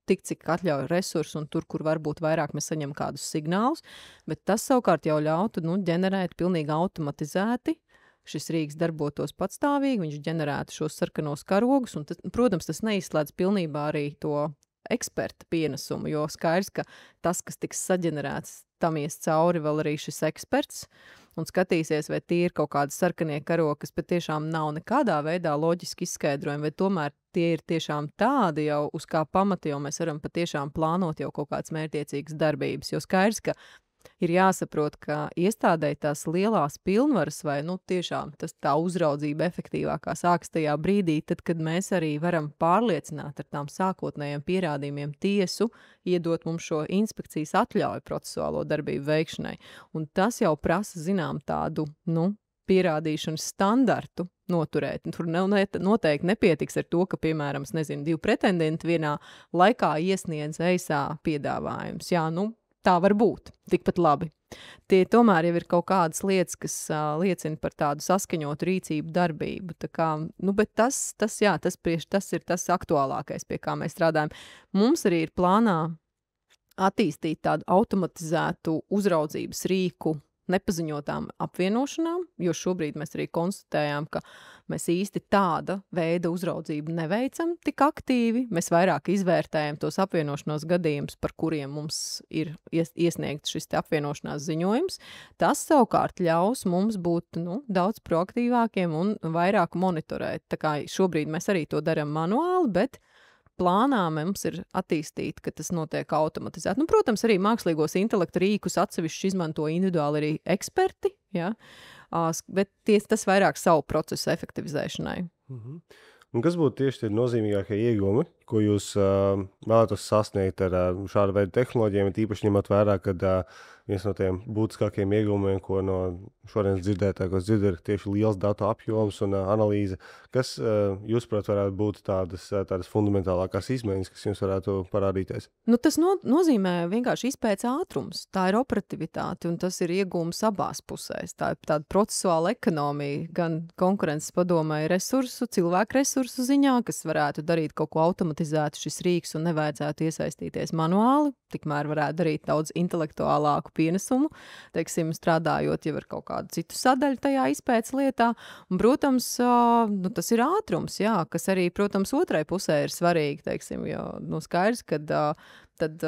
tik cik atļauj resursi un tur, kur varbūt vairāk mēs saņem kādus signālus, bet tas savukārt jau ļautu ģenerēt pilnīgi automatizēti. Šis rīks darbotos patstāvīgi, viņš ģenerētu šos sarkanos karogus, un, protams, tas neizslēdz pilnībā arī to eksperta pienesumu, jo skaidrs, ka tas, kas tiks saģenerēts, tam ies cauri vēl arī šis eksperts, un skatīsies, vai tie ir kaut kādi sarkanie karogi, kas patiešām nav nekādā veidā loģiski izskaidrojumi, vai tomēr tie ir tiešām tādi jau, uz kā pamata jau mēs varam patiešām plānot jau kaut kāds mērķiecīgas darbības, jo skaidrs, ka ir jāsaprot, ka iestādēji tās lielās pilnvaras vai tiešām tā uzraudzība efektīvākā sāks tajā brīdī, tad, kad mēs arī varam pārliecināt ar tām sākotnējiem pierādījumiem tiesu, iedot mums šo inspekcijas atļauju procesuālo darbību veikšanai. Un tas jau prasa, zinām, tādu, pierādīšanas standartu noturēt. Tur noteikti nepietiks ar to, ka, piemēram, 2 pretendenti vienā laikā iesniedz eisā piedāvājums. Tā var būt, tikpat labi. Tie tomēr jau ir kaut kādas lietas, kas liecina par tādu saskaņotu rīcību darbību. Tā kā, bet tas ir tas aktuālākais, pie kā mēs strādājam. Mums arī ir plānā attīstīt tādu automatizētu uzraudzības rīku nepaziņotām apvienošanām, jo šobrīd mēs arī konstatējām, ka mēs īsti tāda veida uzraudzību neveicam tik aktīvi. Mēs vairāk izvērtējam tos apvienošanās gadījumus, par kuriem mums ir iesniegts šis apvienošanās ziņojums. Tas savukārt ļaus mums būt daudz proaktīvākiem un vairāk monitorēt. Tā kā šobrīd mēs arī to darām manuāli, bet plānā mums ir attīstīt, ka tas notiek automatizēt. Nu, protams, arī mākslīgos intelektu rīkus atsevišķi izmanto individuāli arī eksperti, ja? Bet tas vairāk savu procesu efektivizēšanai. Un kas būtu tieši tie nozīmīgākie iegūmi, ko jūs vēlētos sasniegt ar šādu veidu tehnoloģijām, tīpaši ņemot vērā, kad viens no tiem būtiskākajiem iegūmiem, ko no šodienas dzirdētākos dzird, ir tieši liels datu apjoms un analīze. Kas, jūsuprāt, varētu būt tādas fundamentālākās izmaiņas, kas jums varētu parādīties? Nu, tas nozīmē vienkārši izpētes ātrums. Tā ir operativitāte, un tas ir iegūms abās pusēs. Tā ir tāda procesuāla ekonomija, gan konkurences padomē cilvēku resursu ziņā, kas varētu darīt kaut ko automatizētu šis rīks un nevajadzētu iesaistīties manuāli, tikmēr varētu darīt daudz intelektuālāku pienesumu, teiksim, strādājot jau ar kaut kādu citu sadaļu tajā izpētes lietā. Un, protams, tas ir ātrums, jā, kas arī, protams, otrai pusē ir svarīgi, teiksim, jo skaidrs, kad tad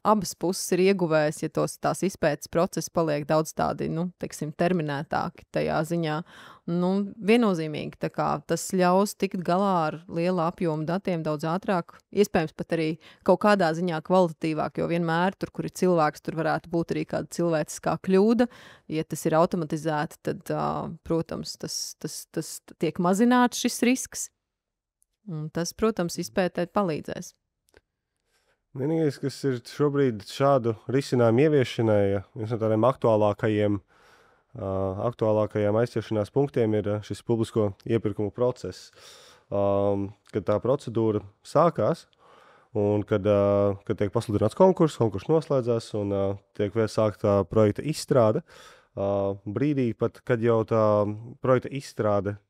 abas puses ir ieguvējis, ja tās izpētes procesi paliek daudz tādi, teiksim, terminētāki tajā ziņā. Viennozīmīgi, tā kā tas ļaus tikt galā ar lielu apjomu datiem daudz ātrāk, iespējams pat arī kaut kādā ziņā kvalitatīvāk, jo vienmēr tur, kur ir cilvēks, tur varētu būt arī kāda cilvēciskā kļūda. Ja tas ir automatizēti, tad, protams, tas tiek mazināts šis risks. Un tas, protams, izpētēt palīdzēs. Vienīgais, kas ir šobrīd šādu risinājumu ieviešanai, viens no tādiem aktuālākajiem aizķeršanās punktiem ir šis publisko iepirkumu process. Kad tā procedūra sākās un kad tiek pasludināts konkurss noslēdzās un tiek sākta projekta izstrāde, brīdī pat, kad jau tā projekta izstrāde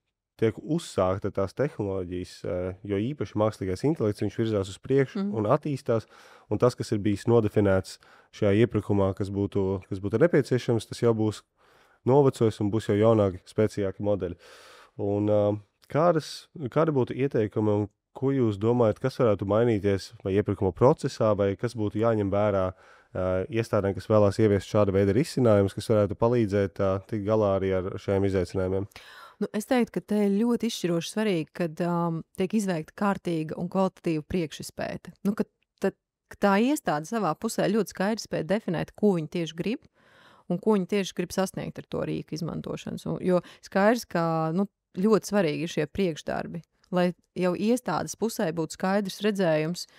tiek uzsākta tās tehnoloģijas, jo īpaši mākslīgais intelekts, viņš virzās uz priekšu un attīstās, un tas, kas ir bijis nodefinēts šajā iepirkumā, kas būtu nepieciešams, tas jau būs novecojis un būs jau jaunāki, spēcīgāki modeļi. Un kādi būtu ieteikumi un ko jūs domājat, kas varētu mainīties vai iepirkuma procesā, vai kas būtu jāņem vērā iestādēm, kas vēlās ieviest šāda veida risinājumus, kas varētu palīdzēt tikt galā arī ar šiem izaicinājumiem? Es teiktu, ka te ir ļoti izšķiroši svarīgi, kad tiek izveikta kārtīga un kvalitatīva priekšizpēte. Kad tā iestāde savā pusē ļoti skaidri spēj definēt, ko viņi tieši grib un ko viņi tieši grib sasniegt ar to rīku izmantošanas. Jo skaidrs, ka ļoti svarīgi ir šie priekšdarbi, lai jau iestādes pusē būtu skaidrs redzējums,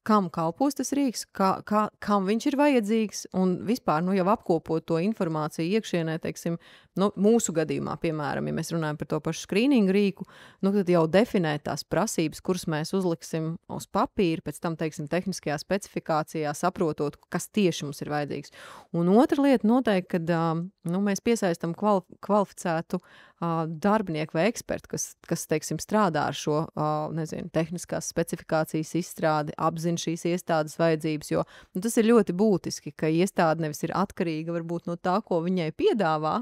kam kalpos tas rīks, kam viņš ir vajadzīgs, un vispār jau apkopot to informāciju iekšienē, teiksim, mūsu gadījumā, piemēram, ja mēs runājam par to pašu skrīningu rīku, tad jau definēt tās prasības, kuras mēs uzliksim uz papīra, pēc tam, teiksim, tehniskajā specifikācijā, saprotot, kas tieši mums ir vajadzīgs. Un otra lieta noteikti, kad mēs piesaistam kvalificētu darbinieku vai ekspertu, kas teiksim, strādā ar šo, tehniskās specifikācijas izstrādi, apzina šīs iestādes vajadzības, jo tas ir ļoti būtiski, ka iestāde nevis ir atkarīga varbūt no tā, ko viņai piedāvā,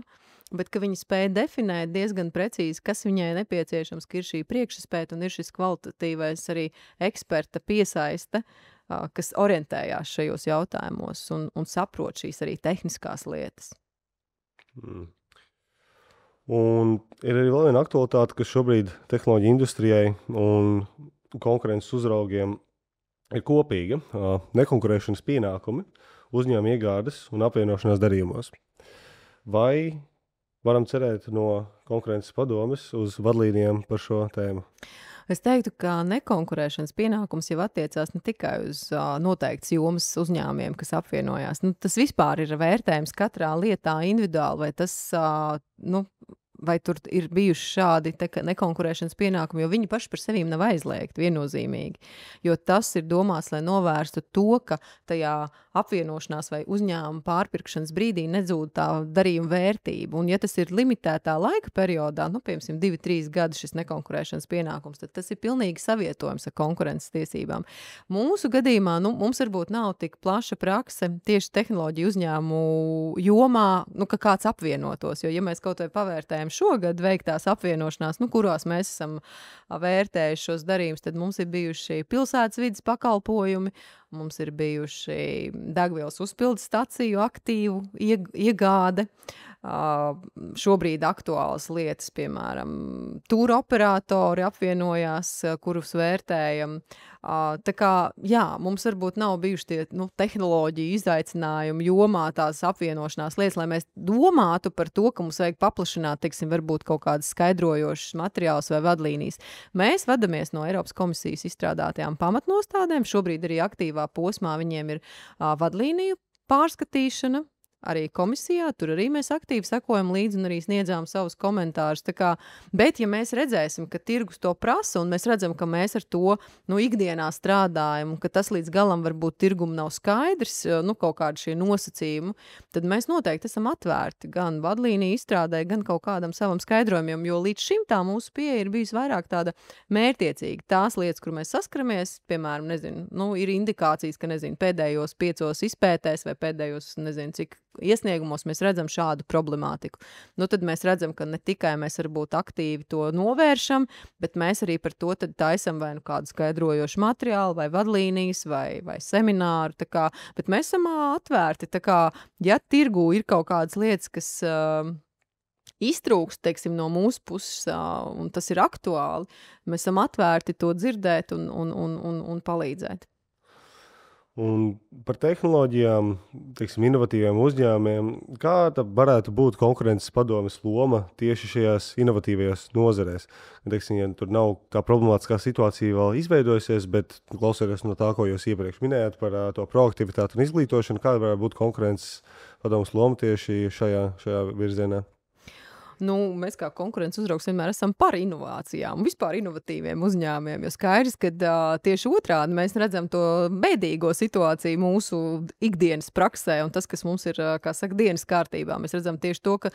bet ka viņi spēja definēt diezgan precīzi, kas viņai nepieciešams, ka ir šī priekšizpēta un ir šis kvalitatīvais arī eksperta piesaiste, kas orientējās šajos jautājumos un saprot šīs arī tehniskās lietas. Un ir arī vēl viena aktualitāte, kas šobrīd tehnoloģiju industrijai un konkurences uzraugiem ir kopīga nekonkurēšanas pienākumi uzņēmuma iegādes un apvienošanās darījumos. Vai varam cerēt no konkurences padomes uz vadlīnijām par šo tēmu? Es teiktu, ka nekonkurēšanas pienākums jau attiecās ne tikai uz noteiktas jomas uzņēmumiem, kas apvienojās. Tas vispār ir vērtējums katrā lietā individuāli, vai tas, vai tur ir bijuši šādi nekonkurēšanas pienākumi, jo viņi paši par sevīm nav aizliegti viennozīmīgi. Jo tas ir domāts, lai novērstu to, ka tajā apvienošanās vai uzņēmuma pārpirkšanas brīdī nedzūd tā darījuma vērtība. Un ja tas ir limitētā laika periodā, piemēram, 2-3 gadi šis nekonkurēšanas pienākums, tad tas ir pilnīgi savietojams ar konkurences tiesībām. Mūsu gadījumā, mums varbūt nav tik plaša prakse tieši tehnoloģiju uzņēmumu jomā, ka kāds apvienotos, jo ja mēs kaut vai pavērtējam šogad veiktās apvienošanās, kurās mēs esam vērtējuši šos darījumus, tad mums ir bijuši pilsētas vides pakalpojumi, mums ir bijuši degvielas uzpildes staciju aktīvu iegāde, šobrīd aktuālas lietas, piemēram, tūra operatori apvienojās, kurus vērtējam. Tā kā, jā, mums varbūt nav bijuši tie tehnoloģiju izaicinājumi jomā tās apvienošanās lietas, lai mēs domātu par to, ka mums vajag paplašināt, teiksim, varbūt kaut kādas skaidrojošas materiālus vai vadlīnijas. Mēs vadamies no Eiropas komisijas izstrādātajām pamatnostādēm. Šobrīd arī aktīvā posmā viņiem ir vadlīniju pārskatīšana. Arī komisijā, tur arī mēs aktīvi sekojam līdzi un arī sniedzām savus komentārus. Bet, ja mēs redzēsim, ka tirgus to prasa un mēs redzam, ka mēs ar to ikdienā strādājam un ka tas līdz galam varbūt tirgumu nav skaidrs, kaut kādi šie nosacījumi, tad mēs noteikti esam atvērti gan vadlīniju izstrādē, gan kaut kādam savam skaidrojumam, jo līdz šim tā mūsu pieeja ir bijis vairāk tāda mērķtiecīga. Tās lietas, kur mēs saskaramies, piemēram, ir indikācijas, ka, pēdējos 5 izpētēs vai pēdējos, cik iesniegumos mēs redzam šādu problemātiku. Tad mēs redzam, ka ne tikai mēs varbūt aktīvi to novēršam, bet mēs arī par to tad taisam vai kādu skaidrojošu materiālu, vai vadlīnijas, vai semināru. Bet mēs esam atvērti. Ja tirgū ir kaut kādas lietas, kas iztrūkst, teiksim, no mūsu puses, un tas ir aktuāli, mēs esam atvērti to dzirdēt un palīdzēt. Un par tehnoloģijām, teiksim, inovatīviem uzņēmumiem, kāda varētu būt konkurences padomes loma tieši šajās inovatīvajās nozarēs? Teiksim, ja tur nav tā problemātiskā situācija vēl izveidojusies, bet klausoties no tā, ko jūs iepriekš minējāt par to proaktivitāti un izglītošanu, kāda varētu būt konkurences padomes loma tieši šajā virzienā? Mēs kā konkurences uzraugs vienmēr esam par inovācijām un vispār inovatīviem uzņēmumiem, jo skaidrs, ka tieši otrādi mēs redzam to bēdīgo situāciju mūsu ikdienas praksē un tas, kas mums ir, kā saka, dienas kārtībā. Mēs redzam tieši to, ka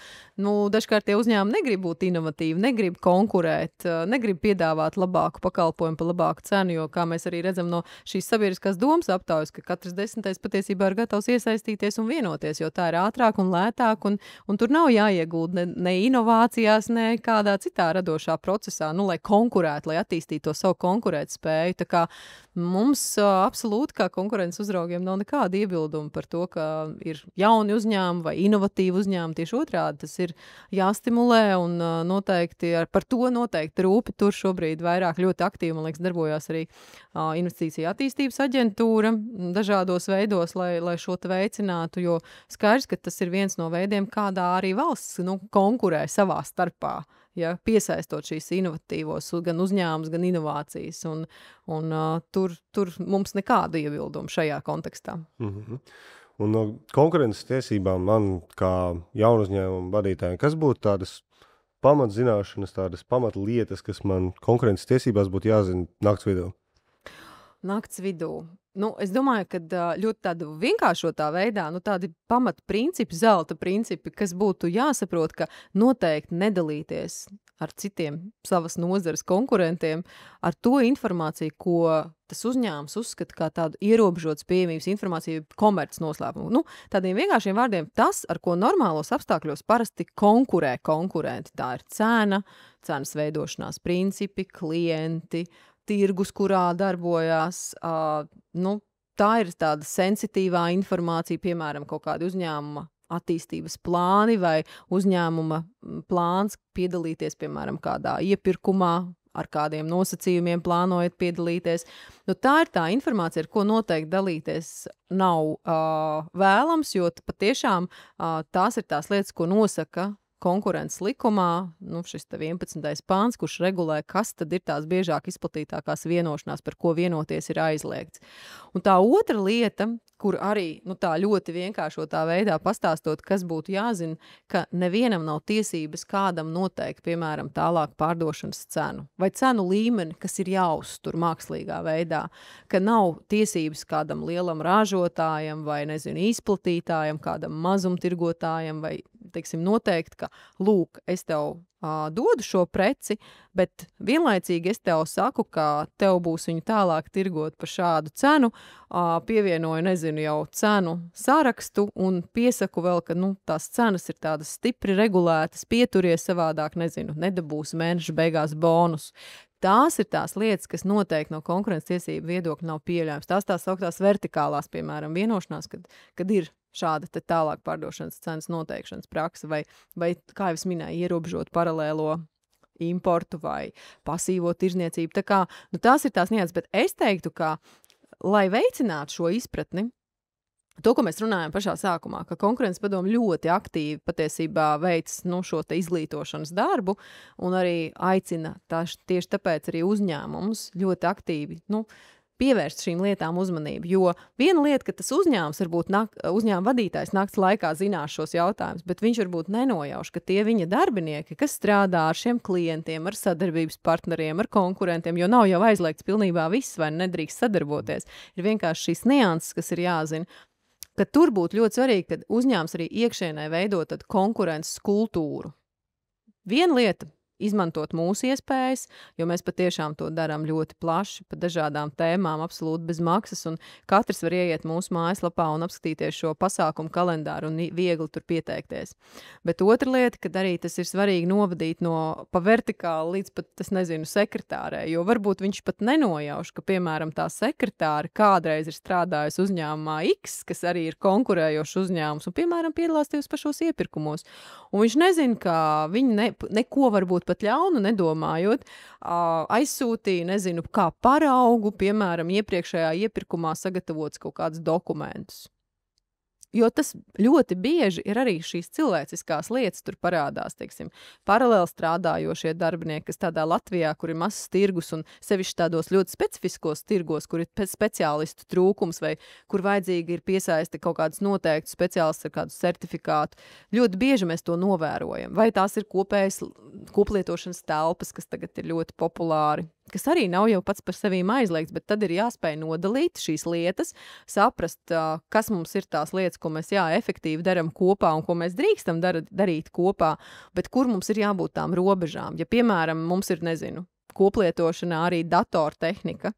dažkārt tie uzņēmumi negrib būt inovatīvi, negrib konkurēt, negrib piedāvāt labāku pakalpojumu par labāku cenu, jo, kā mēs arī redzam no šīs sabiedriskās domas aptaujas, ka katrs 10. patiesībā ir gatavs iesaistīties un vienoties, jo tā ir ātrāk un lētāk un tur nav jāiegūt ne inovācijās, ne kādā citā radošā procesā, lai konkurētu, lai attīstītu to savu konkurētspēju. Tā kā mums absolūti kā konkurences uzraugiem nav nekāda iebilduma par to, ka ir jauni uzņēmumi vai inovatīvi uzņēmumi. Tieši otrādi, tas ir jāstimulē un noteikti par to noteikti rūpi. Tur šobrīd vairāk ļoti aktīvi, man liekas, darbojās arī investīcija attīstības aģentūra dažādos veidos, lai šo te veicinātu, jo skaidrs, ka tas ir viens no veidiem, kādā arī valsts konkurē savā starpā, ja, piesaistot šīs inovatīvos gan uzņēmumus, gan inovācijas. Un tur mums nekādu iebildumu šajā kontekstā. Mm-hmm. Un no konkurences tiesībām man kā jaunu uzņēmumu vadītājiem, kas būtu tādas pamatzināšanas, tādas pamatlietas, kas man konkurences tiesībās būtu jāzina nakts vidū? Nakts vidū. Es domāju, ka ļoti tādu vienkāršotā veidā, tādi pamatprincipi, zelta principi, kas būtu jāsaprot, ka noteikti nedalīties ar citiem savas nozares konkurentiem ar to informāciju, ko tas uzņēmums uzskata kā tādu ierobežotas pieejamības informāciju komerc noslēpumu. Tādiem vienkāršiem vārdiem tas, ar ko normālos apstākļos parasti konkurē konkurenti. Tā ir cena, cenas veidošanās principi, klienti, tirgus, kurā darbojās, tā ir tāda sensitīvā informācija, piemēram, kaut kāda uzņēmuma attīstības plāni vai uzņēmuma plāns piedalīties, piemēram, kādā iepirkumā, ar kādiem nosacījumiem plānojat piedalīties. Tā ir tā informācija, ar ko noteikti dalīties nav vēlams, jo patiešām tās ir tās lietas, ko nosaka konkurences likumā, šis 11. pāns, kurš regulē, kas tad ir tās biežāk izplatītākās vienošanās, par ko vienoties ir aizliegts. Un tā otra lieta, kur arī tā ļoti vienkāršotā veidā pastāstot, kas būtu jāzina, ka nevienam nav tiesības kādam noteikt, piemēram, tālāk pārdošanas cenu vai cenu līmeni, kas ir jāuztur mākslīgā veidā, ka nav tiesības kādam lielam ražotājam vai, izplatītājam, kādam mazumtirgotājam vai, teiksim, noteikt, ka, lūk, es tev dodu šo preci, bet vienlaicīgi es tev saku, ka tev būs viņu tālāk tirgot par šādu cenu, pievienoju, jau cenu sarakstu un piesaku vēl, ka, tās cenas ir tādas stipri regulētas, pieturies savādāk, nedabūs mēneša beigās bonus. Tās ir tās lietas, kas noteikti no konkurences tiesību viedokļa nav pieļaujams. Tās sauktās vertikālās, piemēram, vienošanās, kad ir šāda te tālāk pārdošanas cenas noteikšanas praksa vai kā jau es minēju, ierobežot paralēlo importu vai pasīvo tirzniecību. Tā kā, tās ir tās nianses, bet es teiktu, ka, lai veicinātu šo izpratni, to, ko mēs runājam pašā sākumā, ka konkurences padome ļoti aktīvi patiesībā veic šo te izglītošanas darbu un arī aicina tieši tāpēc arī uzņēmumus ļoti aktīvi, pievērst šīm lietām uzmanību, jo viena lieta, ka tas uzņēmums varbūt uzņēmuma vadītājs nakts laikā zinās šos jautājumus, bet viņš varbūt nenojauš, ka tie viņa darbinieki, kas strādā ar šiem klientiem, ar sadarbības partneriem, ar konkurentiem, jo nav jau aizliegts pilnībā viss vai nedrīkst sadarboties, ir vienkārši šīs nianses, kas ir jāzina, ka tur būtu ļoti svarīgi, ka uzņēmums arī iekšienē veido tad konkurences kultūru. Viena lieta izmantot mūsu iespējas, jo mēs patiešām to darām ļoti plaši, pa dažādām tēmām, absolūti bez maksas, un katrs var ieiet mūsu mājaslapā un apskatīties šo pasākumu kalendāru un viegli tur pieteikties. Bet otra lieta, kad arī tas ir svarīgi novadīt pa vertikāli līdz pat, sekretārē, jo varbūt viņš pat nenojauš, ka, piemēram, tā sekretāre kādreiz ir strādājusi uzņēmumā X, kas arī ir konkurējošs uzņēmums, un, piemēram, piedalās tajos pašos iepirkumos. Un viņš nezina, ka viņi neko varbūt pat ļaunu nedomājot, aizsūtīja, nezinu, kā paraugu, piemēram, iepriekšējā iepirkumā sagatavots kaut kādus dokumentus. Jo tas ļoti bieži ir arī šīs cilvēciskās lietas tur parādās, paralēli strādājošie darbinieki, kas tādā Latvijā, kur ir mazs tirgus un sevišķi tādos ļoti specifiskos tirgos, kur ir speciālistu trūkums vai kur vajadzīgi ir piesaisti kaut kādus noteiktus speciālistus ar kādu certifikātu. Ļoti bieži mēs to novērojam. Vai tās ir kopējas koplietošanas telpas, kas tagad ir ļoti populāri, kas arī nav jau pats par sevi aizliegts, bet tad ir jāspēj nodalīt šīs lietas, saprast, kas mums ir tās lietas, ko mēs efektīvi darām kopā un ko mēs drīkstam darīt kopā, bet kur mums ir jābūt tām robežām. Ja, piemēram, mums ir, koplietošanā arī datortehnika,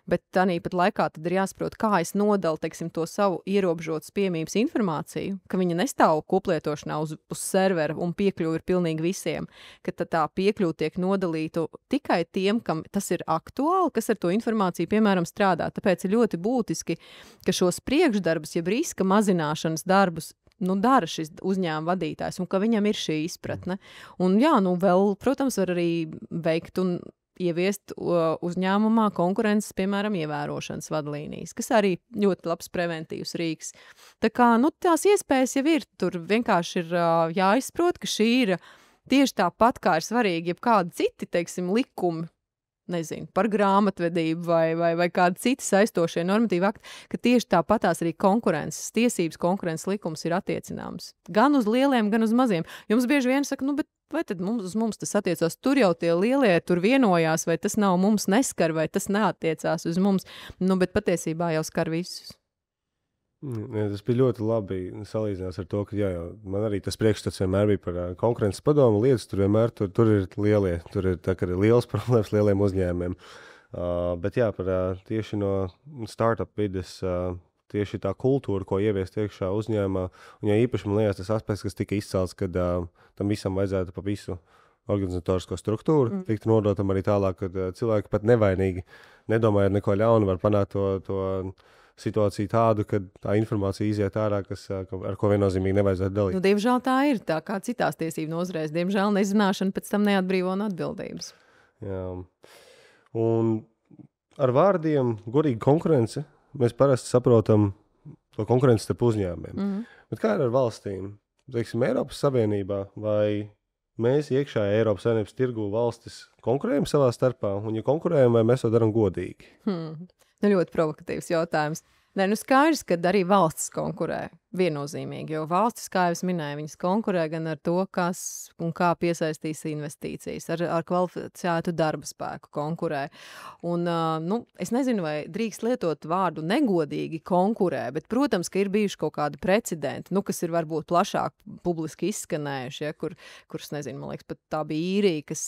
bet arī pat laikā tad ir jāsaprot, kā es nodalu, to savu ierobežotas pieejamības informāciju, ka viņa nestāv koplietošanā uz servera un piekļuvi ir pilnīgi visiem, ka tā piekļuvi tiek nodalīta tikai tiem, kam tas ir aktuāli, kas ar to informāciju, piemēram, strādā. Tāpēc ir ļoti būtiski, ka šos priekšdarbus, jeb riska mazināšanas darbus dara šis uzņēmuma vadītājs un ka viņam ir šī izpratne. Un jā, vēl, protams, var arī veikt un ieviest uzņēmumā konkurences, piemēram, ievērošanas vadlīnijas, kas arī ļoti labs preventīvs rīks. Tā kā, tās iespējas jau ir, tur vienkārši ir jāizprot, ka šī ir tieši tāpat, kā ir svarīgi, jebkādi citi, likumi, par grāmatvedību vai kādi citi saistošie normatīvi akti, ka tieši tāpatās arī konkurences tiesības, konkurences likums ir attiecināms. Gan uz lieliem, gan uz maziem. Jums bieži vien saka, bet vai tad uz mums tas attiecās? Tur jau tie lielie tur vienojās, vai tas nav mums neskar, vai tas neattiecās uz mums. Bet patiesībā jau skar visus. Jā, tas bija ļoti labi salīdzinās ar to, ka man arī tas priekšstats vienmēr bija par konkurences padomu lietas. Tur vienmēr tur ir lielie, tur ir liels problēmas lieliem uzņēmumiem. Bet tieši no startup vides tieši tā kultūra, ko ieviest iekšā uzņēmumā, un īpaši man liekas tas aspekts, kas tika izcelts, kad tam visam vajadzētu pa visu organizatorisko struktūru, tikt nodotam arī tālāk, kad cilvēki pat nevainīgi, nedomājot neko ļaunu, var panākt to situāciju tādu, ka tā informācija iziet ārā, ar ko viennozīmīgi nevajadzētu dalīt. Diemžēl tā ir tā kā citās tiesību nozarēs. Diemžēl nezināšana pēc tam neatbrīvo no atbildības. Jā. Un ar vārdiem godīga konkurence mēs parasti saprotam to konkurenci starp uzņēmumiem. Bet kā ir ar valstīm? Eiropas Savienībā vai mēs iekšā Eiropas Savienības tirgu valstis konkurējam savā starpā? Un ja konkurējam, vai mēs to darām godīgi? Ļoti provokatīvs jautājums. Skaidrs, ka arī valstis konkurē viennozīmīgi, jo valstis, kā jau es minēju, viņas konkurē gan ar to, kas un kā piesaistīs investīcijas, ar kvalificētu darba spēku konkurē. Un, es nezinu, vai drīkst lietot vārdu negodīgi konkurē, bet, protams, ka ir bijuši kaut kādi precedenti, kas ir varbūt plašāk publiski izskanējuši, kurus, nezinu, man liekas, pat tā bija Īrija, kas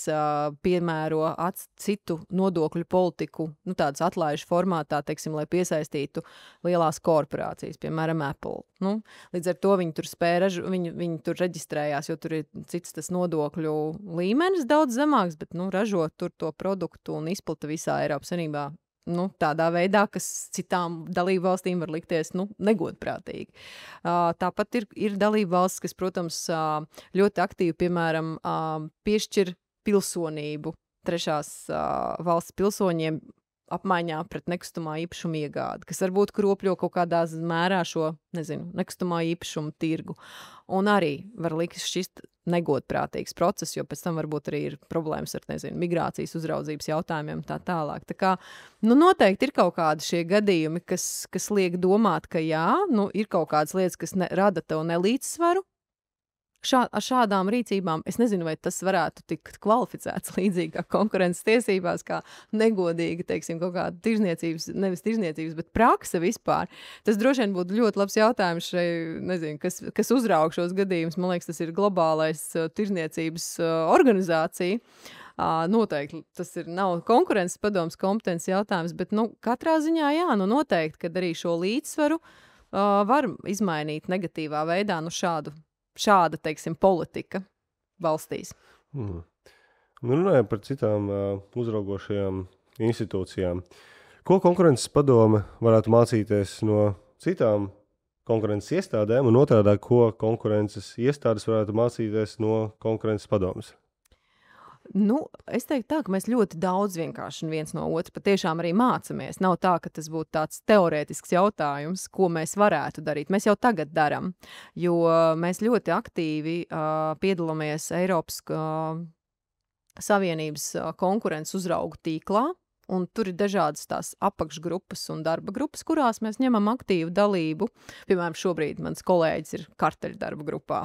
piemēro citu nodokļu politiku, tādas atlaižu formātā, lai piesaistītu lielās korporācijas, piemēram, Apple. Līdz ar to viņi tur spēja, viņi tur reģistrējās, jo tur ir cits tas nodokļu līmenis daudz zemāks, bet ražot tur to produktu un izplata visā Eiropas Savienībā tādā veidā, kas citām dalību valstīm var likties negodprātīgi. Tāpat ir dalību valsts, kas, protams, ļoti aktīvi, piemēram, piešķir pilsonību trešās valsts pilsoņiem apmaiņā pret nekustamā īpašuma iegādi, kas varbūt kropļo kaut kādā mērā šo, nekustamā īpašuma tirgu. Un arī var likt šķist negodprātīgs process, jo pēc tam varbūt arī ir problēmas ar, migrācijas uzraudzības jautājumiem tā tālāk. Tā kā, noteikti ir kaut kādi šie gadījumi, kas liek domāt, ka jā, ir kaut kādas lietas, kas rada tev nelīdzsvaru. Ar šādām rīcībām, es nezinu, vai tas varētu tikt kvalificēts līdzīgi kā konkurences tiesībās, kā negodīgi, kaut kāda tirzniecības, nevis tirzniecības, bet prakse vispār. Tas droši vien būtu ļoti labs jautājums šai, kas uzraug šos gadījumus. Man liekas, tas ir globālais tirzniecības organizācija. Noteikti tas nav konkurences padomes kompetences jautājums, bet katrā ziņā jā, noteikti, kad arī šo līdzsvaru var izmainīt negatīvā veidā šāda, politika valstīs. Runājot par citām uzraugošajām institūcijām. Ko konkurences padome varētu mācīties no citām konkurences iestādēm un otrādā, ko konkurences iestādes varētu mācīties no konkurences padomes? Es teiktu tā, ka mēs ļoti daudz vienkārši viens no otra patiešām arī mācamies. Nav tā, ka tas būtu tāds teorētisks jautājums, ko mēs varētu darīt. Mēs jau tagad daram, jo mēs ļoti aktīvi piedalāmies Eiropas Savienības konkurences uzraugu tīklā. Un tur ir dažādas tās apakšgrupas un darba grupas, kurās mēs ņemam aktīvu dalību. Piemēram, šobrīd mans kolēģis ir karteļu darba grupā.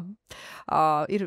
Ir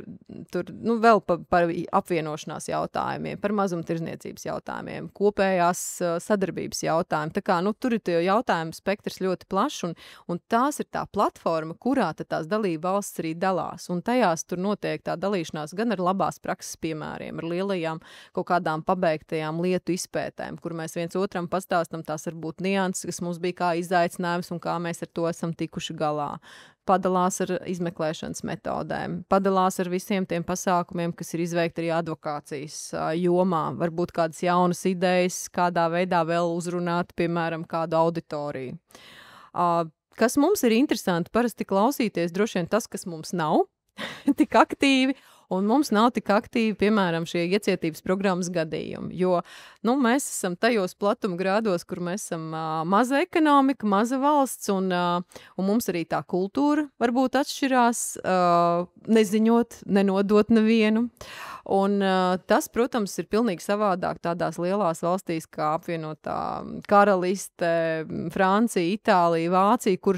tur vēl par apvienošanās jautājumiem, par mazumtirdzniecības jautājumiem, kopējās sadarbības jautājumiem. Tā kā tur ir jautājumu spektrs ļoti plašs, un tās ir tā platforma, kurā tās dalība valsts arī dalās. Un tajās tur notiek tā dalīšanās gan ar labās prakses piemēriem, ar lielajām kaut kādām pabeigtajām lietu izpētēm, kur mēs viens otram pastāstam, tās varbūt nianses, kas mums bija kā izaicinājums un kā mēs ar to esam tikuši galā. Padalās ar izmeklēšanas metodēm, padalās ar visiem tiem pasākumiem, kas ir izveikti arī advokācijas jomā. Varbūt kādas jaunas idejas, kādā veidā vēl uzrunāt, piemēram, kādu auditoriju. Kas mums ir interesanti parasti klausīties, droši vien tas, kas mums nav tik aktīvi, un mums nav tik aktīvi, piemēram, šie iecietības programmas gadījumi, jo mēs esam tajos platuma grādos, kur mēs esam maza ekonomika, maza valsts, un mums arī tā kultūra varbūt atšķirās, neziņot, nenodot nevienu. Un tas, protams, ir pilnīgi savādāk tādās lielās valstīs kā apvienotā Karaliste, Francija, Itālija, Vācija, kur,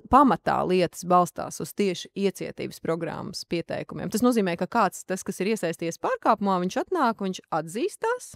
pamatā lietas balstās uz tieši iecietības programmas pieteikumiem. Tas nozīmē, ka kāds, kas ir iesaisties pārkāpumā, viņš atnāk, viņš atzīstās,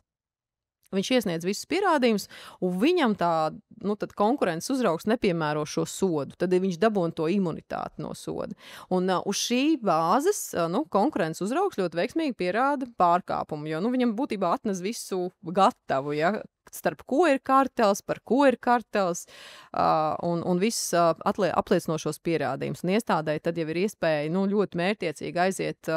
viņš iesniedz visus pierādījumus, un viņam tad konkurences uzraugs nepiemēro šo sodu. Tad viņš dabūna to imunitāti no soda. Un uz šī bāzes konkurences uzraugs ļoti veiksmīgi pierāda pārkāpumu, jo viņam būtībā atnes visu gatavu, ja, starp ko ir kartels, par ko ir kartels, un viss apliecinošos pierādījumus. Un iestādēji tad jau ir iespēja ļoti mērķtiecīgi aiziet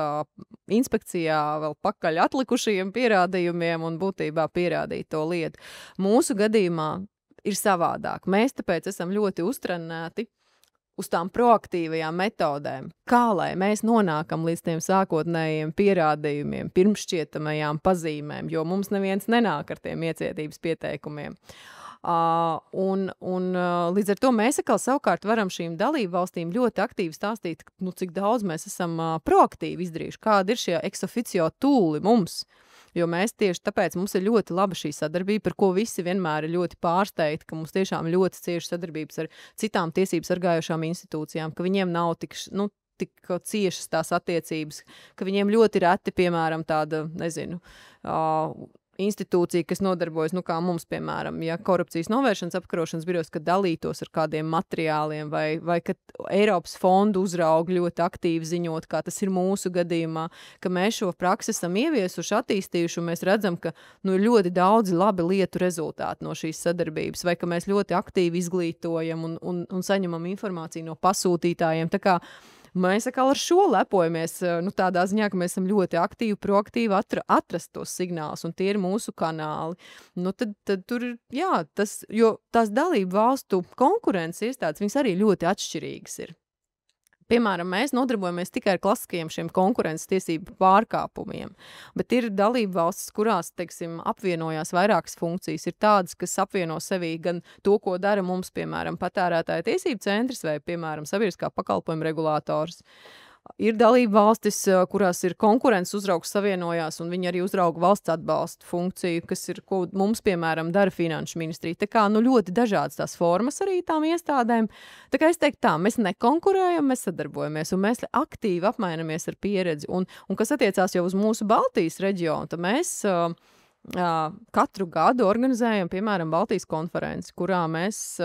inspekcijā vēl pakaļ atlikušajiem pierādījumiem un būtībā pierādīt to lietu. Mūsu gadījumā ir savādāk. Mēs tāpēc esam ļoti uztrenēti uz tām proaktīvajām metodēm, kā lai mēs nonākam līdz tiem sākotnējiem pierādījumiem, pirmšķietamajām pazīmēm, jo mums neviens nenāk ar tiem iecietības pieteikumiem. Līdz ar to mēs savukārt varam šīm dalību valstīm ļoti aktīvi stāstīt, cik daudz mēs esam proaktīvi izdarījuši, kādi ir šie ex officio tūli mums. Jo mēs tieši tāpēc mums ir ļoti laba šī sadarbība, par ko visi vienmēr ir ļoti pārsteigti, ka mums tiešām ļoti cieši sadarbības ar citām tiesību sargājošām institūcijām, ka viņiem nav tik ciešas tās attiecības, ka viņiem ļoti reti, piemēram, tāda, institūcija, kas nodarbojas, kā mums, piemēram, ja korupcijas novēršanas apkarošanas birojas, kad dalītos ar kādiem materiāliem vai kad Eiropas fondu uzraugi ļoti aktīvi ziņot, kā tas ir mūsu gadījumā, ka mēs šo praksi esam ieviesuši, attīstījuši, un mēs redzam, ka ir ļoti daudzi labi lietu rezultāti no šīs sadarbības, vai ka mēs ļoti aktīvi izglītojam un saņemam informāciju no pasūtītājiem. Tā kā Mēs atkal ar šo lepojamies, tādā ziņā, ka mēs esam ļoti aktīvi, proaktīvi atrast tos signālus, un tie ir mūsu kanāli. Tad tur ir, jo tās dalību valstu konkurences iestādes, viņas arī ļoti atšķirīgas ir. Piemēram, mēs nodarbojamies tikai ar klasiskajiem šiem konkurences tiesību pārkāpumiem, bet ir dalība valstis, kurās, teiksim, apvienojās vairākas funkcijas. Ir tādas, kas apvieno sevī gan to, ko dara mums, piemēram, patērētāja tiesību centrs vai, piemēram, sabiedriskā pakalpojuma regulātors. Ir dalība valstis, kurās ir konkurences uzraugs savienojās, un viņi arī uzrauga valsts atbalsta funkciju, kas ir, ko mums, piemēram, dara Finanšu ministrija. Tā kā, ļoti dažādas tās formas arī tām iestādēm. Tā kā es teiktu tā, mēs nekonkurējam, mēs sadarbojamies, un mēs aktīvi apmainamies ar pieredzi. Un kas attiecās jau uz mūsu Baltijas reģionu, tad mēs katru gadu organizējam, piemēram, Baltijas konferenci, kurā mēs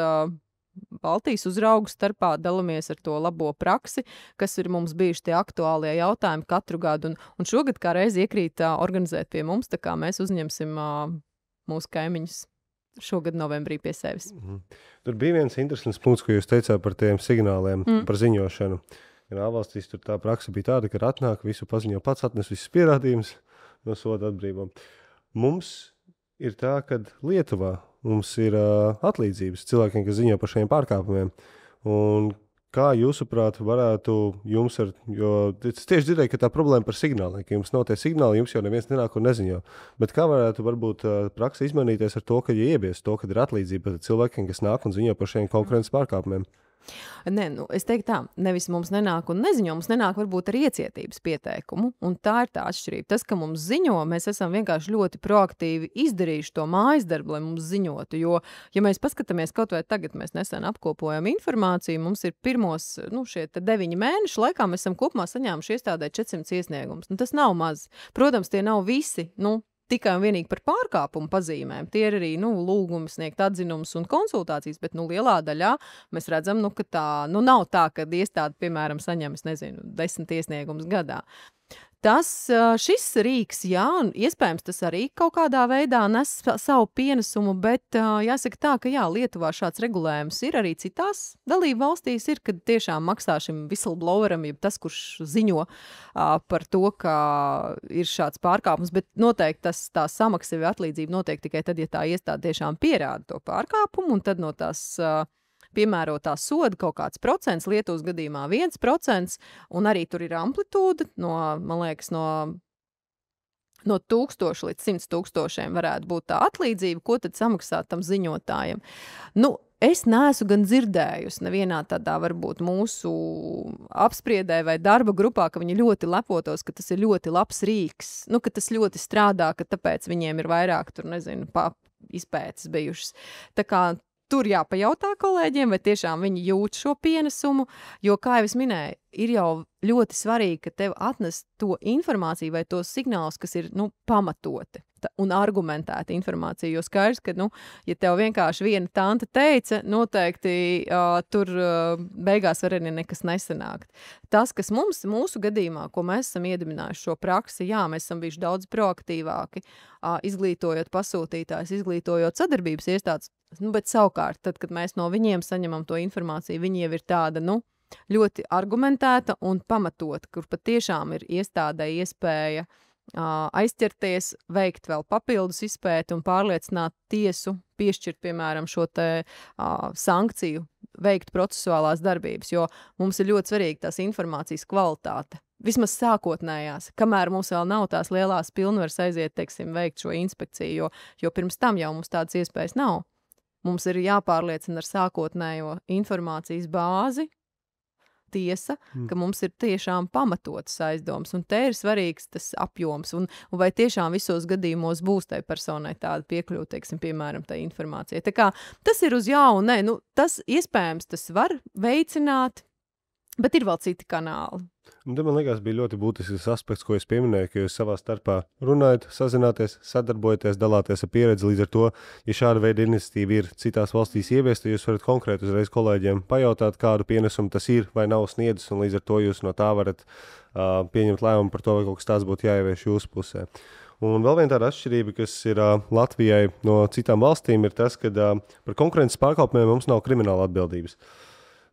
Baltijas uzraugu starpā dalamies ar to labo praksi, kas ir mums bijuši tie aktuālie jautājumi katru gadu. Un šogad kā reiz iekrīt organizēt pie mums, tā kā mēs uzņemsim mūsu kaimiņus šogad novembrī pie sevis. Tur bija viens interesants punkts, ko jūs teicāt par tiem signāliem, par ziņošanu. Gan ārvalstīs tur tā praksa bija tāda, ka atnāk, visu paziņo pats, atnes visus pierādījumus no soda atbrīvuma. Mums ir tā, ka Lietuvā mums ir atlīdzības cilvēkiem, kas ziņo par šiem pārkāpumiem. Un kā jūsuprāt varētu jums jo es tieši dzirdēju, ka tā problēma par signāliem, ka jums nav tie signāli, jums jau neviens nenāk un neziņo. Bet kā varētu varbūt praksa izmainīties ar to, ka ievies to, kad ir atlīdzība cilvēkiem, kas nāk un ziņo par šiem konkurences pārkāpumiem? Nē, es teiktu tā, nevis mums nenāk un neziņo, mums nenāk varbūt ar iecietības pieteikumu, un tā ir tā atšķirība. Tas, ka mums ziņo, mēs esam vienkārši ļoti proaktīvi izdarījuši to mājas darbu, lai mums ziņotu, jo, ja mēs paskatāmies kaut vai tagad, mēs nesen apkopojam informāciju, mums ir pirmos, šie 9 mēnešu laikā mēs esam kopumā saņēmuši iestādē 400 iesniegumus. Tas nav maz. Protams, tie nav visi, tikai un vienīgi par pārkāpumu pazīmēm. Tie ir arī lūgumi sniegt atzinumus un konsultācijas, bet lielā daļā mēs redzam, ka tā nav tā, ka iestāde, piemēram, saņem, 10 iesniegumus gadā. Šis rīks, un iespējams tas arī kaut kādā veidā nes savu pienesumu, bet jāsaka tā, ka Lietuvā šāds regulējums ir arī citās dalību valstīs, kad tiešām maksā šim whistlebloweram, jeb tas, kurš ziņo par to, ka ir šāds pārkāpums, bet noteikti tā samaksa vai atlīdzība notiek tikai tad, ja tā iestāde tiešām pierāda to pārkāpumu, un tad no tās piemērotā soda kaut kāds procents, Lietuvas gadījumā 1%, un arī tur ir amplitūda man liekas, no 1000 līdz 100 000 varētu būt tā atlīdzība, ko tad samaksāt tam ziņotājiem. Es neesmu gan dzirdējusi nevienā tādā varbūt mūsu apspriedē vai darba grupā, ka viņi ļoti lepotos, ka tas ir ļoti labs rīks, ka tas ļoti strādā, ka tāpēc viņiem ir vairāk, izpētes bijušas. Tā kā tur jāpajautā kolēģiem, vai tiešām viņi jūt šo pienesumu, jo, kā jau es minēju, ir jau ļoti svarīgi, ka tev atnes to informāciju vai tos signālus, kas ir, pamatoti un argumentēta informācija, jo skaidrs, ka, ja tev vienkārši viena tante teica, noteikti tur beigās var arī nekas nesanākt. Tas, kas mūsu gadījumā, ko mēs esam iedibinājuši šo praksi, mēs esam bijuši daudz proaktīvāki, izglītojot pasūtītājs, izglītojot sadarbības iestādes, bet savukārt, tad, kad mēs no viņiem saņemam to informāciju, viņi jau ir tāda, ļoti argumentēta un pamatot, kur patiešām ir iestādē iespēja aizķerties, veikt vēl papildus izpēti un pārliecināt tiesu, piešķirt, piemēram, šo te sankciju, veikt procesuālās darbības, jo mums ir ļoti svarīgi tās informācijas kvalitāte. Vismaz sākotnējās, kamēr mums vēl nav tās lielās pilnvaras aiziet, veikt šo inspekciju, jo pirms tam jau mums tādas iespējas nav. Mums ir jāpārliecina ar sākotnējo informācijas bāzi, tiesa, ka mums ir tiešām pamatotas aizdomas, un te ir svarīgs tas apjoms, un vai tiešām visos gadījumos būs tai personai tāda piekļūta, piemēram, tai informācija. Tā kā tas ir uz jā un nē, tas iespējams tas var veicināt, bet ir vēl citi kanāli. Man liekas, bija ļoti būtisks aspekts, ko es pieminēju, ka jūs savā starpā runājat, sazināties, sadarbojaties, dalāties ar pieredzi. Līdz ar to, ja šāda veida iniciatīva ir citās valstīs ieviesta, jūs varat konkrēti uzreiz kolēģiem pajautāt, kādu pienesumu tas ir vai nav sniedzis, un līdz ar to jūs no tā varat pieņemt lēmumu par to, vai kaut kas tāds būtu jāievieš jūsu pusē. Un vēl viena tāda atšķirība, kas ir Latvijai no citām valstīm, ir tas, ka par konkurences pārkāpumiem mums nav krimināla atbildības.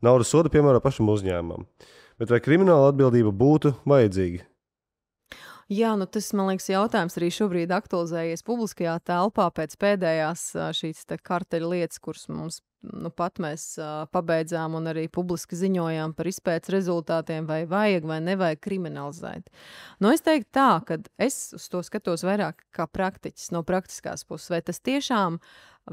Naudas soda piemēram pašam uzņēmumam. Bet vai krimināla atbildība būtu vajadzīga? Jā, nu tas, man liekas, jautājums arī šobrīd aktualizējies publiskajā telpā pēc pēdējās šīs karteļa lietas, kuras mums pat mēs pabeidzām un arī publiski ziņojām par izpētes rezultātiem, vai vajag vai nevajag kriminalizēt. Nu, es teiktu tā, ka es uz to skatos vairāk kā praktiķis no praktiskās puses, vai tas tiešām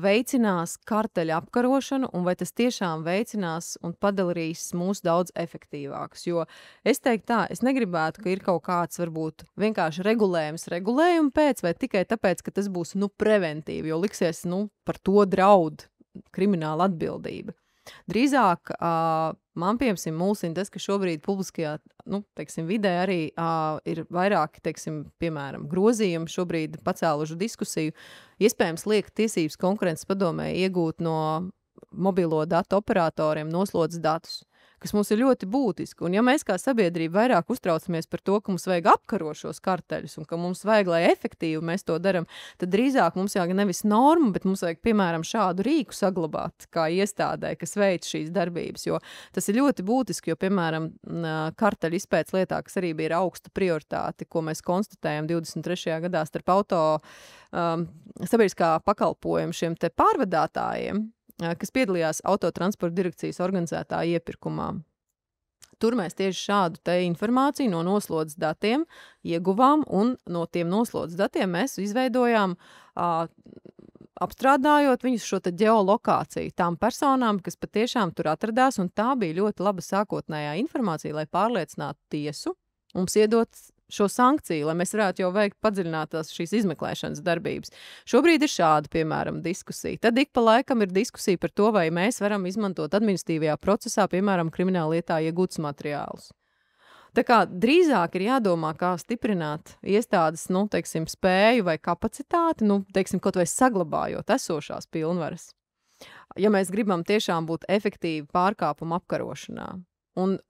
veicinās karteļa apkarošanu un vai tas tiešām veicinās un padarīs mūs daudz efektīvākus. Jo es teiktu tā, es negribētu, ka ir kaut kāds varbūt vienkārši regulējumu pēc vai tikai tāpēc, ka tas būs preventīvi, jo liksies par to draud krimināla atbildība. Drīzāk man piemēram mulsina tas, ka šobrīd publiskajā vidē arī ir vairāki, piemēram, grozījumi šobrīd pacēluši diskusiju. Iespējams liek tiesības konkurences padomē iegūt no mobilo datu operatoriem noslodzes datus, kas mums ir ļoti būtiski. Un ja mēs kā sabiedrība vairāk uztraucamies par to, ka mums vajag apkarošos karteļus un ka mums vajag, lai efektīvi mēs to daram, tad drīzāk mums jāga nevis norma, bet mums vajag, piemēram, šādu rīku saglabāt kā iestādē, kas veic šīs darbības, jo tas ir ļoti būtiski, jo, piemēram, karteļu izpētes lietā, kas arī bija augsta prioritāte, ko mēs konstatējam 23. gadā starp sabiedriskā pakalpojumu šiem te pārvadātājiem, kas piedalījās autotransporta direkcijas organizētā iepirkumā. Tur mēs tieši šādu te informāciju no noslodzes datiem ieguvām, un no tiem noslodzes datiem mēs izveidojām, apstrādājot viņus šo te ģeolokāciju tām personām, kas patiešām tur atradās, un tā bija ļoti laba sākotnējā informācija, lai pārliecinātu tiesu mums iedot šo sankciju, lai mēs varētu jau veikt padziļinātās šīs izmeklēšanas darbības. Šobrīd ir šāda, piemēram, diskusija. Tad ik pa laikam ir diskusija par to, vai mēs varam izmantot administratīvajā procesā, piemēram, krimināla lietā iegūtus materiālus. Tā kā drīzāk ir jādomā, kā stiprināt iestādes, spēju vai kapacitāti, kaut vai saglabājot esošās pilnvaras. Ja mēs gribam tiešām būt efektīvi pārkāpumu apkarošanā.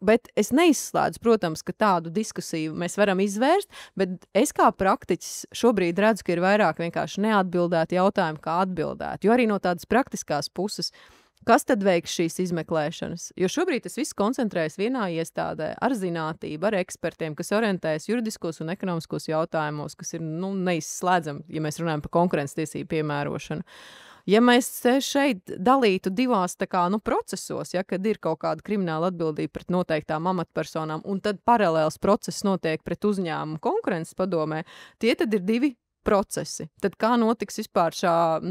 Bet es neizslēdzu, protams, ka tādu diskusiju mēs varam izvērst, bet es kā praktiķis šobrīd redzu, ka ir vairāk vienkārši neatbildēti jautājumi, kā atbildēt. Jo arī no tādas praktiskās puses, kas tad veiks šīs izmeklēšanas? Jo šobrīd tas viss koncentrējas vienā iestādē ar zinātību, ar ekspertiem, kas orientējas juridiskos un ekonomiskos jautājumos, kas ir neizslēdzami, ja mēs runājam par konkurences tiesību piemērošanu. Ja mēs šeit dalītu divās procesos, kad ir kaut kāda krimināla atbildība pret noteiktām amatpersonām, un tad paralēls process notiek pret uzņēmumu konkurences padomē, tie tad ir divi procesi. Tad kā notiks vispār šā,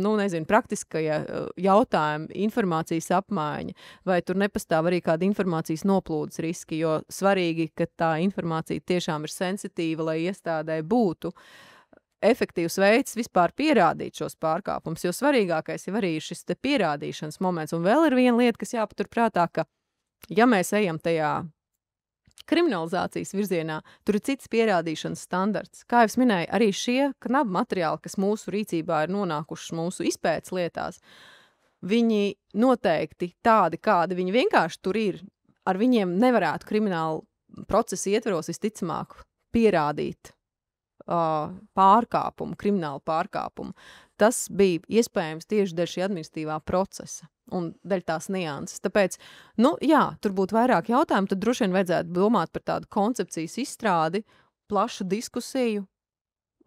praktiskajā jautājuma informācijas apmaiņa, vai tur nepastāv arī kāda informācijas noplūdes riski, jo svarīgi, ka tā informācija tiešām ir sensitīva, lai iestādē būtu efektīvs veids vispār pierādīt šos pārkāpumus, jo svarīgākais jau arī ir šis te pierādīšanas moments. Un vēl ir viena lieta, kas jāpaturprātā, ka ja mēs ejam tajā kriminalizācijas virzienā, tur ir cits pierādīšanas standarts. Kā jau es minēju, arī šie knabu materiāli, kas mūsu rīcībā ir nonākuši mūsu izpētes lietās, viņi noteikti tādi, kādi viņi vienkārši tur ir, ar viņiem nevarētu kriminālu procesu ietveros visticamāk pierādīt pārkāpumu, kriminālu pārkāpumu. Tas bija iespējams tieši dēļ šī administratīvā procesa un dēļ tās nianses. Tāpēc, tur būtu vairāk jautājumu, tad droši vien vajadzētu domāt par tādu koncepcijas izstrādi, plašu diskusiju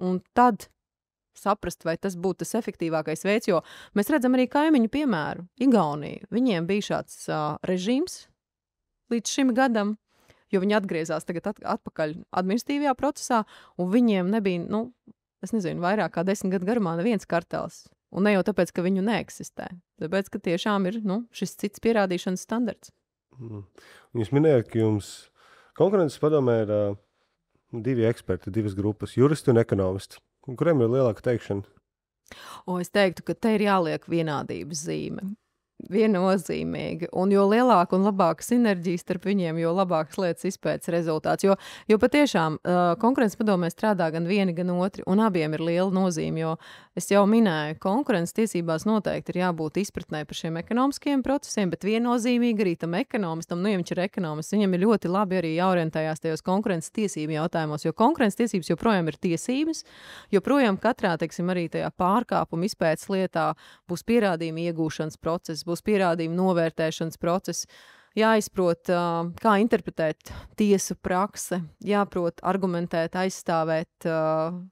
un tad saprast, vai tas būtu tas efektīvākais veids, jo mēs redzam arī kaimiņu piemēru, Igauniju. Viņiem bija šāds režīms līdz šim gadam, jo viņi atgriezās tagad atpakaļ administratīvajā procesā, un viņiem nebija, vairāk kā 10 gadu garumā neviens kartels. Un ne jau tāpēc, ka viņu neeksistē. Tāpēc, ka tiešām ir šis cits pierādīšanas standarts. Jūs minējāt, ka jums konkurences padomē ir divi eksperti, divas grupas, juristi un ekonomisti. Kuriem ir lielāka teikšana? Es teiktu, ka te ir jāliek vienādības zīme. Viennozīmīgi. Un jo lielāka un labāka sinerģija starp viņiem, jo labākas lietas izpētes rezultāts. Jo patiešām konkurences padomē strādā gan vieni, gan otri, un abiem ir liela nozīme, jo es jau minēju, konkurences tiesībās noteikti ir jābūt izpratnē par šiem ekonomiskiem procesiem, bet viennozīmīgi arī tam ekonomistam, ja viņš ir ekonomists, viņam ir ļoti labi arī jāorientējās tajos konkurences tiesību jautājumos, jo konkurences tiesības joprojām ir tiesības, joprojām katrā, arī tajā pārkāpuma izpētes lietā būs pierādījuma iegūšanas process, būs pierādījuma novērtēšanas process. jāizprot, kā interpretēt tiesu praksi, jāprot argumentēt, aizstāvēt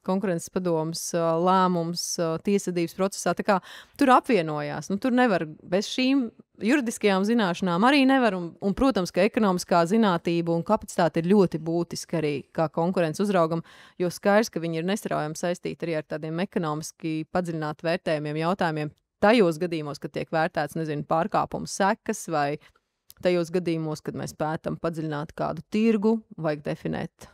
konkurences padomes lēmums tiesvedības procesā. Tā kā tur apvienojās. Tur nevar bez šīm juridiskajām zināšanām arī nevar, un protams, ka ekonomiskā zinātība un kapacitāte ir ļoti būtiska arī kā konkurences uzraugam, jo skaidrs, ka viņi ir nesaraujami saistīti arī ar tādiem ekonomiski padziļināti vērtējumiem jautājumiem tajos gadījumos, kad tiek vērtēts, pārkāpumu sekas vai tajos gadījumos, kad mēs pētam padziļināt kādu tirgu, vajag definēt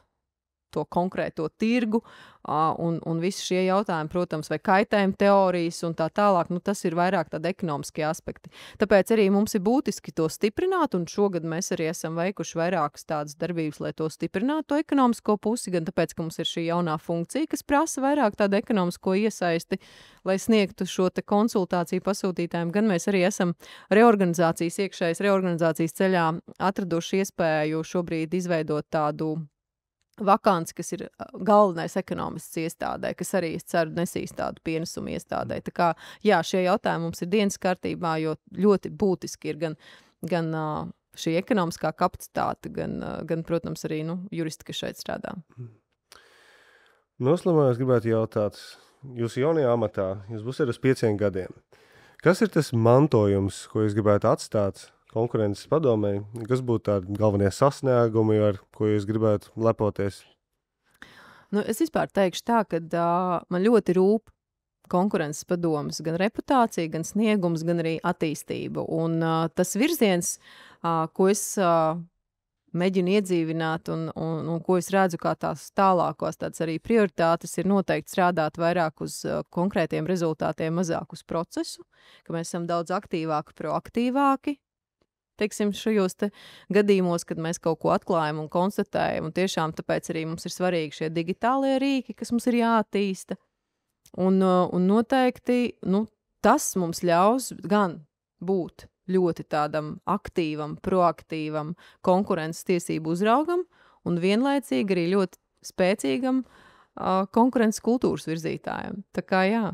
to konkrēto tirgu, un visi šie jautājumi, protams, vai kaitējuma teorijas un tā tālāk, tas ir vairāk tādi ekonomiskie aspekti. Tāpēc arī mums ir būtiski to stiprināt, un šogad mēs arī esam veikuši vairākas tādas darbības, lai to stiprinātu, to ekonomisko pusi, gan tāpēc, ka mums ir šī jaunā funkcija, kas prasa vairāk tādu ekonomisko iesaisti, lai sniegtu šo te konsultāciju pasūtītājiem, gan mēs arī esam iekšējas reorganizācijas ceļā atraduši iespēju šobrīd izveidot tādu vakanci, kas ir galvenais ekonomists iestādē, kas arī, es ceru, nesīs tādu pienesumu iestādē. Tā kā, jā, šie jautājumi mums ir dienas kārtībā, jo ļoti būtiski ir gan šī ekonomiskā kapacitāte, gan protams, arī juristi, kas šeit strādā. Noslēgumā es gribētu jautāt, jūsu jaunajā amatā, jūs būsiet uz 5 gadiem. Kas ir tas mantojums, ko jūs gribētu atstāt konkurences padomei? Kas būtu tādi galvenie sasniegumi, ar ko jūs gribētu lepoties? Es vispār teikšu tā, ka man ļoti rūp konkurences padomes gan reputācija, gan sniegums, gan arī attīstība. Un tas virziens, ko es mēģinu iedzīvināt un ko es redzu kā tās tālākos tāds arī prioritātes, ir noteikti strādāt vairāk uz konkrētiem rezultātiem, mazāk uz procesu, ka mēs esam daudz aktīvāki, proaktīvāki. Teiksim, šajos gadījumos, kad mēs kaut ko atklājam un konstatējam, un tiešām tāpēc arī mums ir svarīgi šie digitālie rīki, kas mums ir jāattīsta. Un noteikti tas mums ļaus gan būt ļoti tādam aktīvam, proaktīvam konkurences tiesību uzraugam un vienlaicīgi arī ļoti spēcīgam konkurences kultūras virzītājam. Tā kā jā,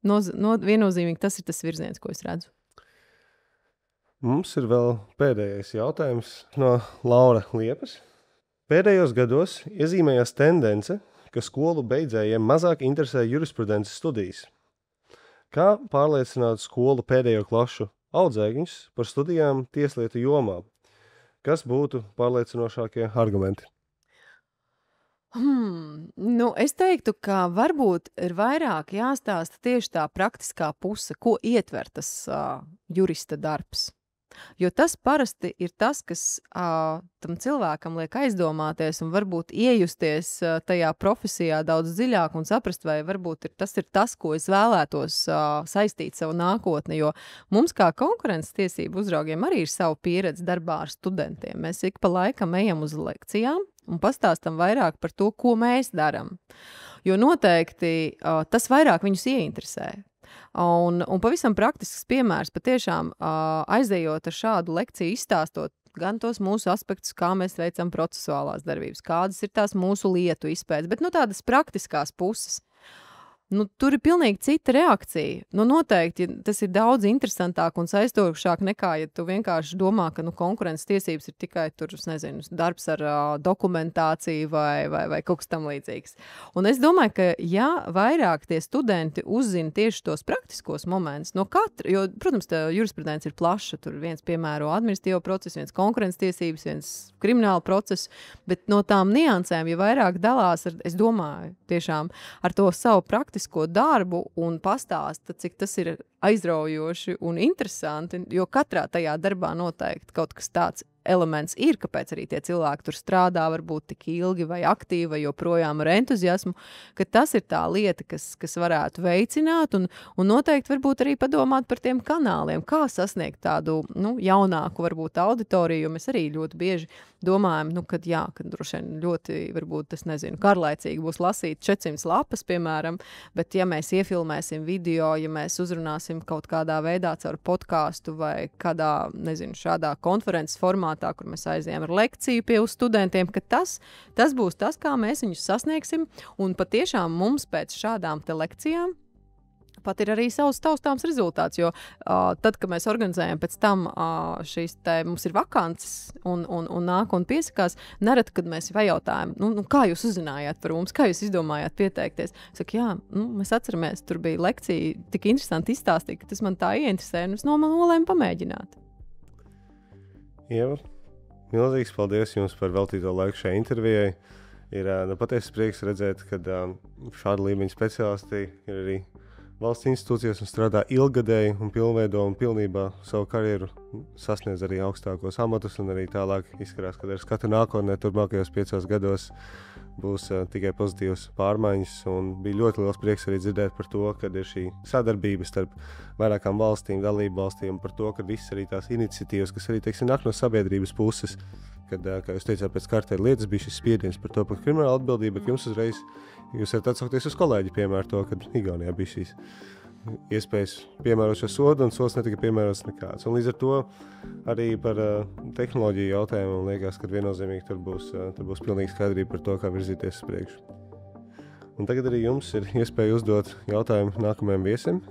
viennozīmīgi tas ir tas virziens, ko es redzu. Mums ir vēl pēdējais jautājums no Laura Liepas. Pēdējos gados iezīmējās tendence, ka skolu beidzējiem mazāk interesē jurisprudences studijas. Kā pārliecināt skolu pēdējo klašu audzēkņus par studijām tieslietu jomā? Kas būtu pārliecinošākie argumenti? Es teiktu, ka varbūt ir vairāk jāstāsta tieši tā praktiskā puse, ko ietver tas jurista darbs. Jo tas parasti ir tas, kas tam cilvēkam liek aizdomāties un varbūt iejusties tajā profesijā daudz dziļāk un saprast, vai varbūt tas ir tas, ko es vēlētos saistīt savu nākotni, jo mums kā konkurences tiesību uzraugiem arī ir savu pieredzi darbā ar studentiem. Mēs ik pa laikam ejam uz lekcijām un pastāstam vairāk par to, ko mēs daram. Jo noteikti tas vairāk viņus ieinteresē. Un pavisam praktisks piemērs, patiešām aizejot ar šādu lekciju, izstāstot gan tos mūsu aspektus, kā mēs veicam procesuālās darbības, kādas ir tās mūsu lietu izpētes, bet tādas praktiskās puses. Tur ir pilnīgi cita reakcija. Noteikti tas ir daudz interesantāk un saistošāk nekā, ja tu vienkārši domā, ka konkurences tiesības ir tikai tur, darbs ar dokumentāciju vai kaut kas tam līdzīgs. Un es domāju, ka ja vairāk tie studenti uzzina tieši tos praktiskos momentus no katra, jo, protams, tā jurisprudence ir plaša, tur viens piemēro administratīvo procesu, viens konkurences tiesības, viens kriminālu procesu, bet no tām niansēm, ja vairāk dalās, es domāju, tiešām ar to savu praktisko darbu un pastāsta, cik tas ir aizraujoši un interesanti, jo katrā tajā darbā noteikti kaut kas tāds elements ir, kāpēc arī tie cilvēki tur strādā, varbūt tik ilgi vai aktīvi vai joprojām ar entuziasmu, ka tas ir tā lieta, kas varētu veicināt un noteikti varbūt arī padomāt par tiem kanāliem, kā sasniegt tādu jaunāku varbūt auditoriju, jo mēs arī ļoti bieži domājam, kad droši vien ļoti, varbūt, garlaicīgi būs lasīt 400 lapas, piemēram, bet ja mēs iefilmēsim video, ja mēs uzrunāsim kaut kādā veidā caur podcastu vai kādā, šādā konferences formātā, kur mēs aizējām ar lekciju pie uz studentiem, ka tas būs tas, kā mēs viņus sasniegsim, un patiešām mums pēc šādām te lekcijām pat ir arī savs taustāms rezultāts, jo tad, kad mēs organizējam pēc tam šīs mums ir vakances un nāk un piesakās, nereti, kad mēs pajautājam, kā jūs uzzinājāt par mums, kā jūs izdomājāt pieteikties? Saka, jā, mēs atceramies, tur bija lekcija, tik interesanti izstāstīja, ka tas man tā ieinteresē, un es nolēmu pamēģināt. Ieva, milzīgs paldies jums par veltīto laiku šai intervijai. Ir patiesi prieks redzēt, ka šāda līmeņa speciālisti ir arī valsts institūcijās un strādā ilgadēji un pilnveido un pilnībā savu karjeru sasniedz arī augstākos amatus un arī tālāk izskatās, ka ar skatu nākotnē turpmākajos 5 gados būs tikai pozitīvas pārmaiņas un bija ļoti liels prieks arī dzirdēt par to, kad ir šī sadarbība starp vairākām valstīm, dalību valstīm par to, ka viss arī tās iniciatīvas, kas arī, teiksim, nāk no sabiedrības puses, kad, kā jūs teicāt, pēc kārtēļa lietas bija šis spiediens par to, par kriminālu atbildību, bet jums uzreiz jūs varat atsaukties uz kolēģi piemēru to, kad Igaunijā bija šīs iespējas piemērot šo sodu, un sods netika piemērots nekāds. Un līdz ar to arī par tehnoloģiju jautājumu liekas, ka viennozīmīgi tur būs pilnīgi skaidrība par to, kā virzīties uz priekšu. Un tagad arī jums ir iespēja uzdot jautājumu nākamajam viesim.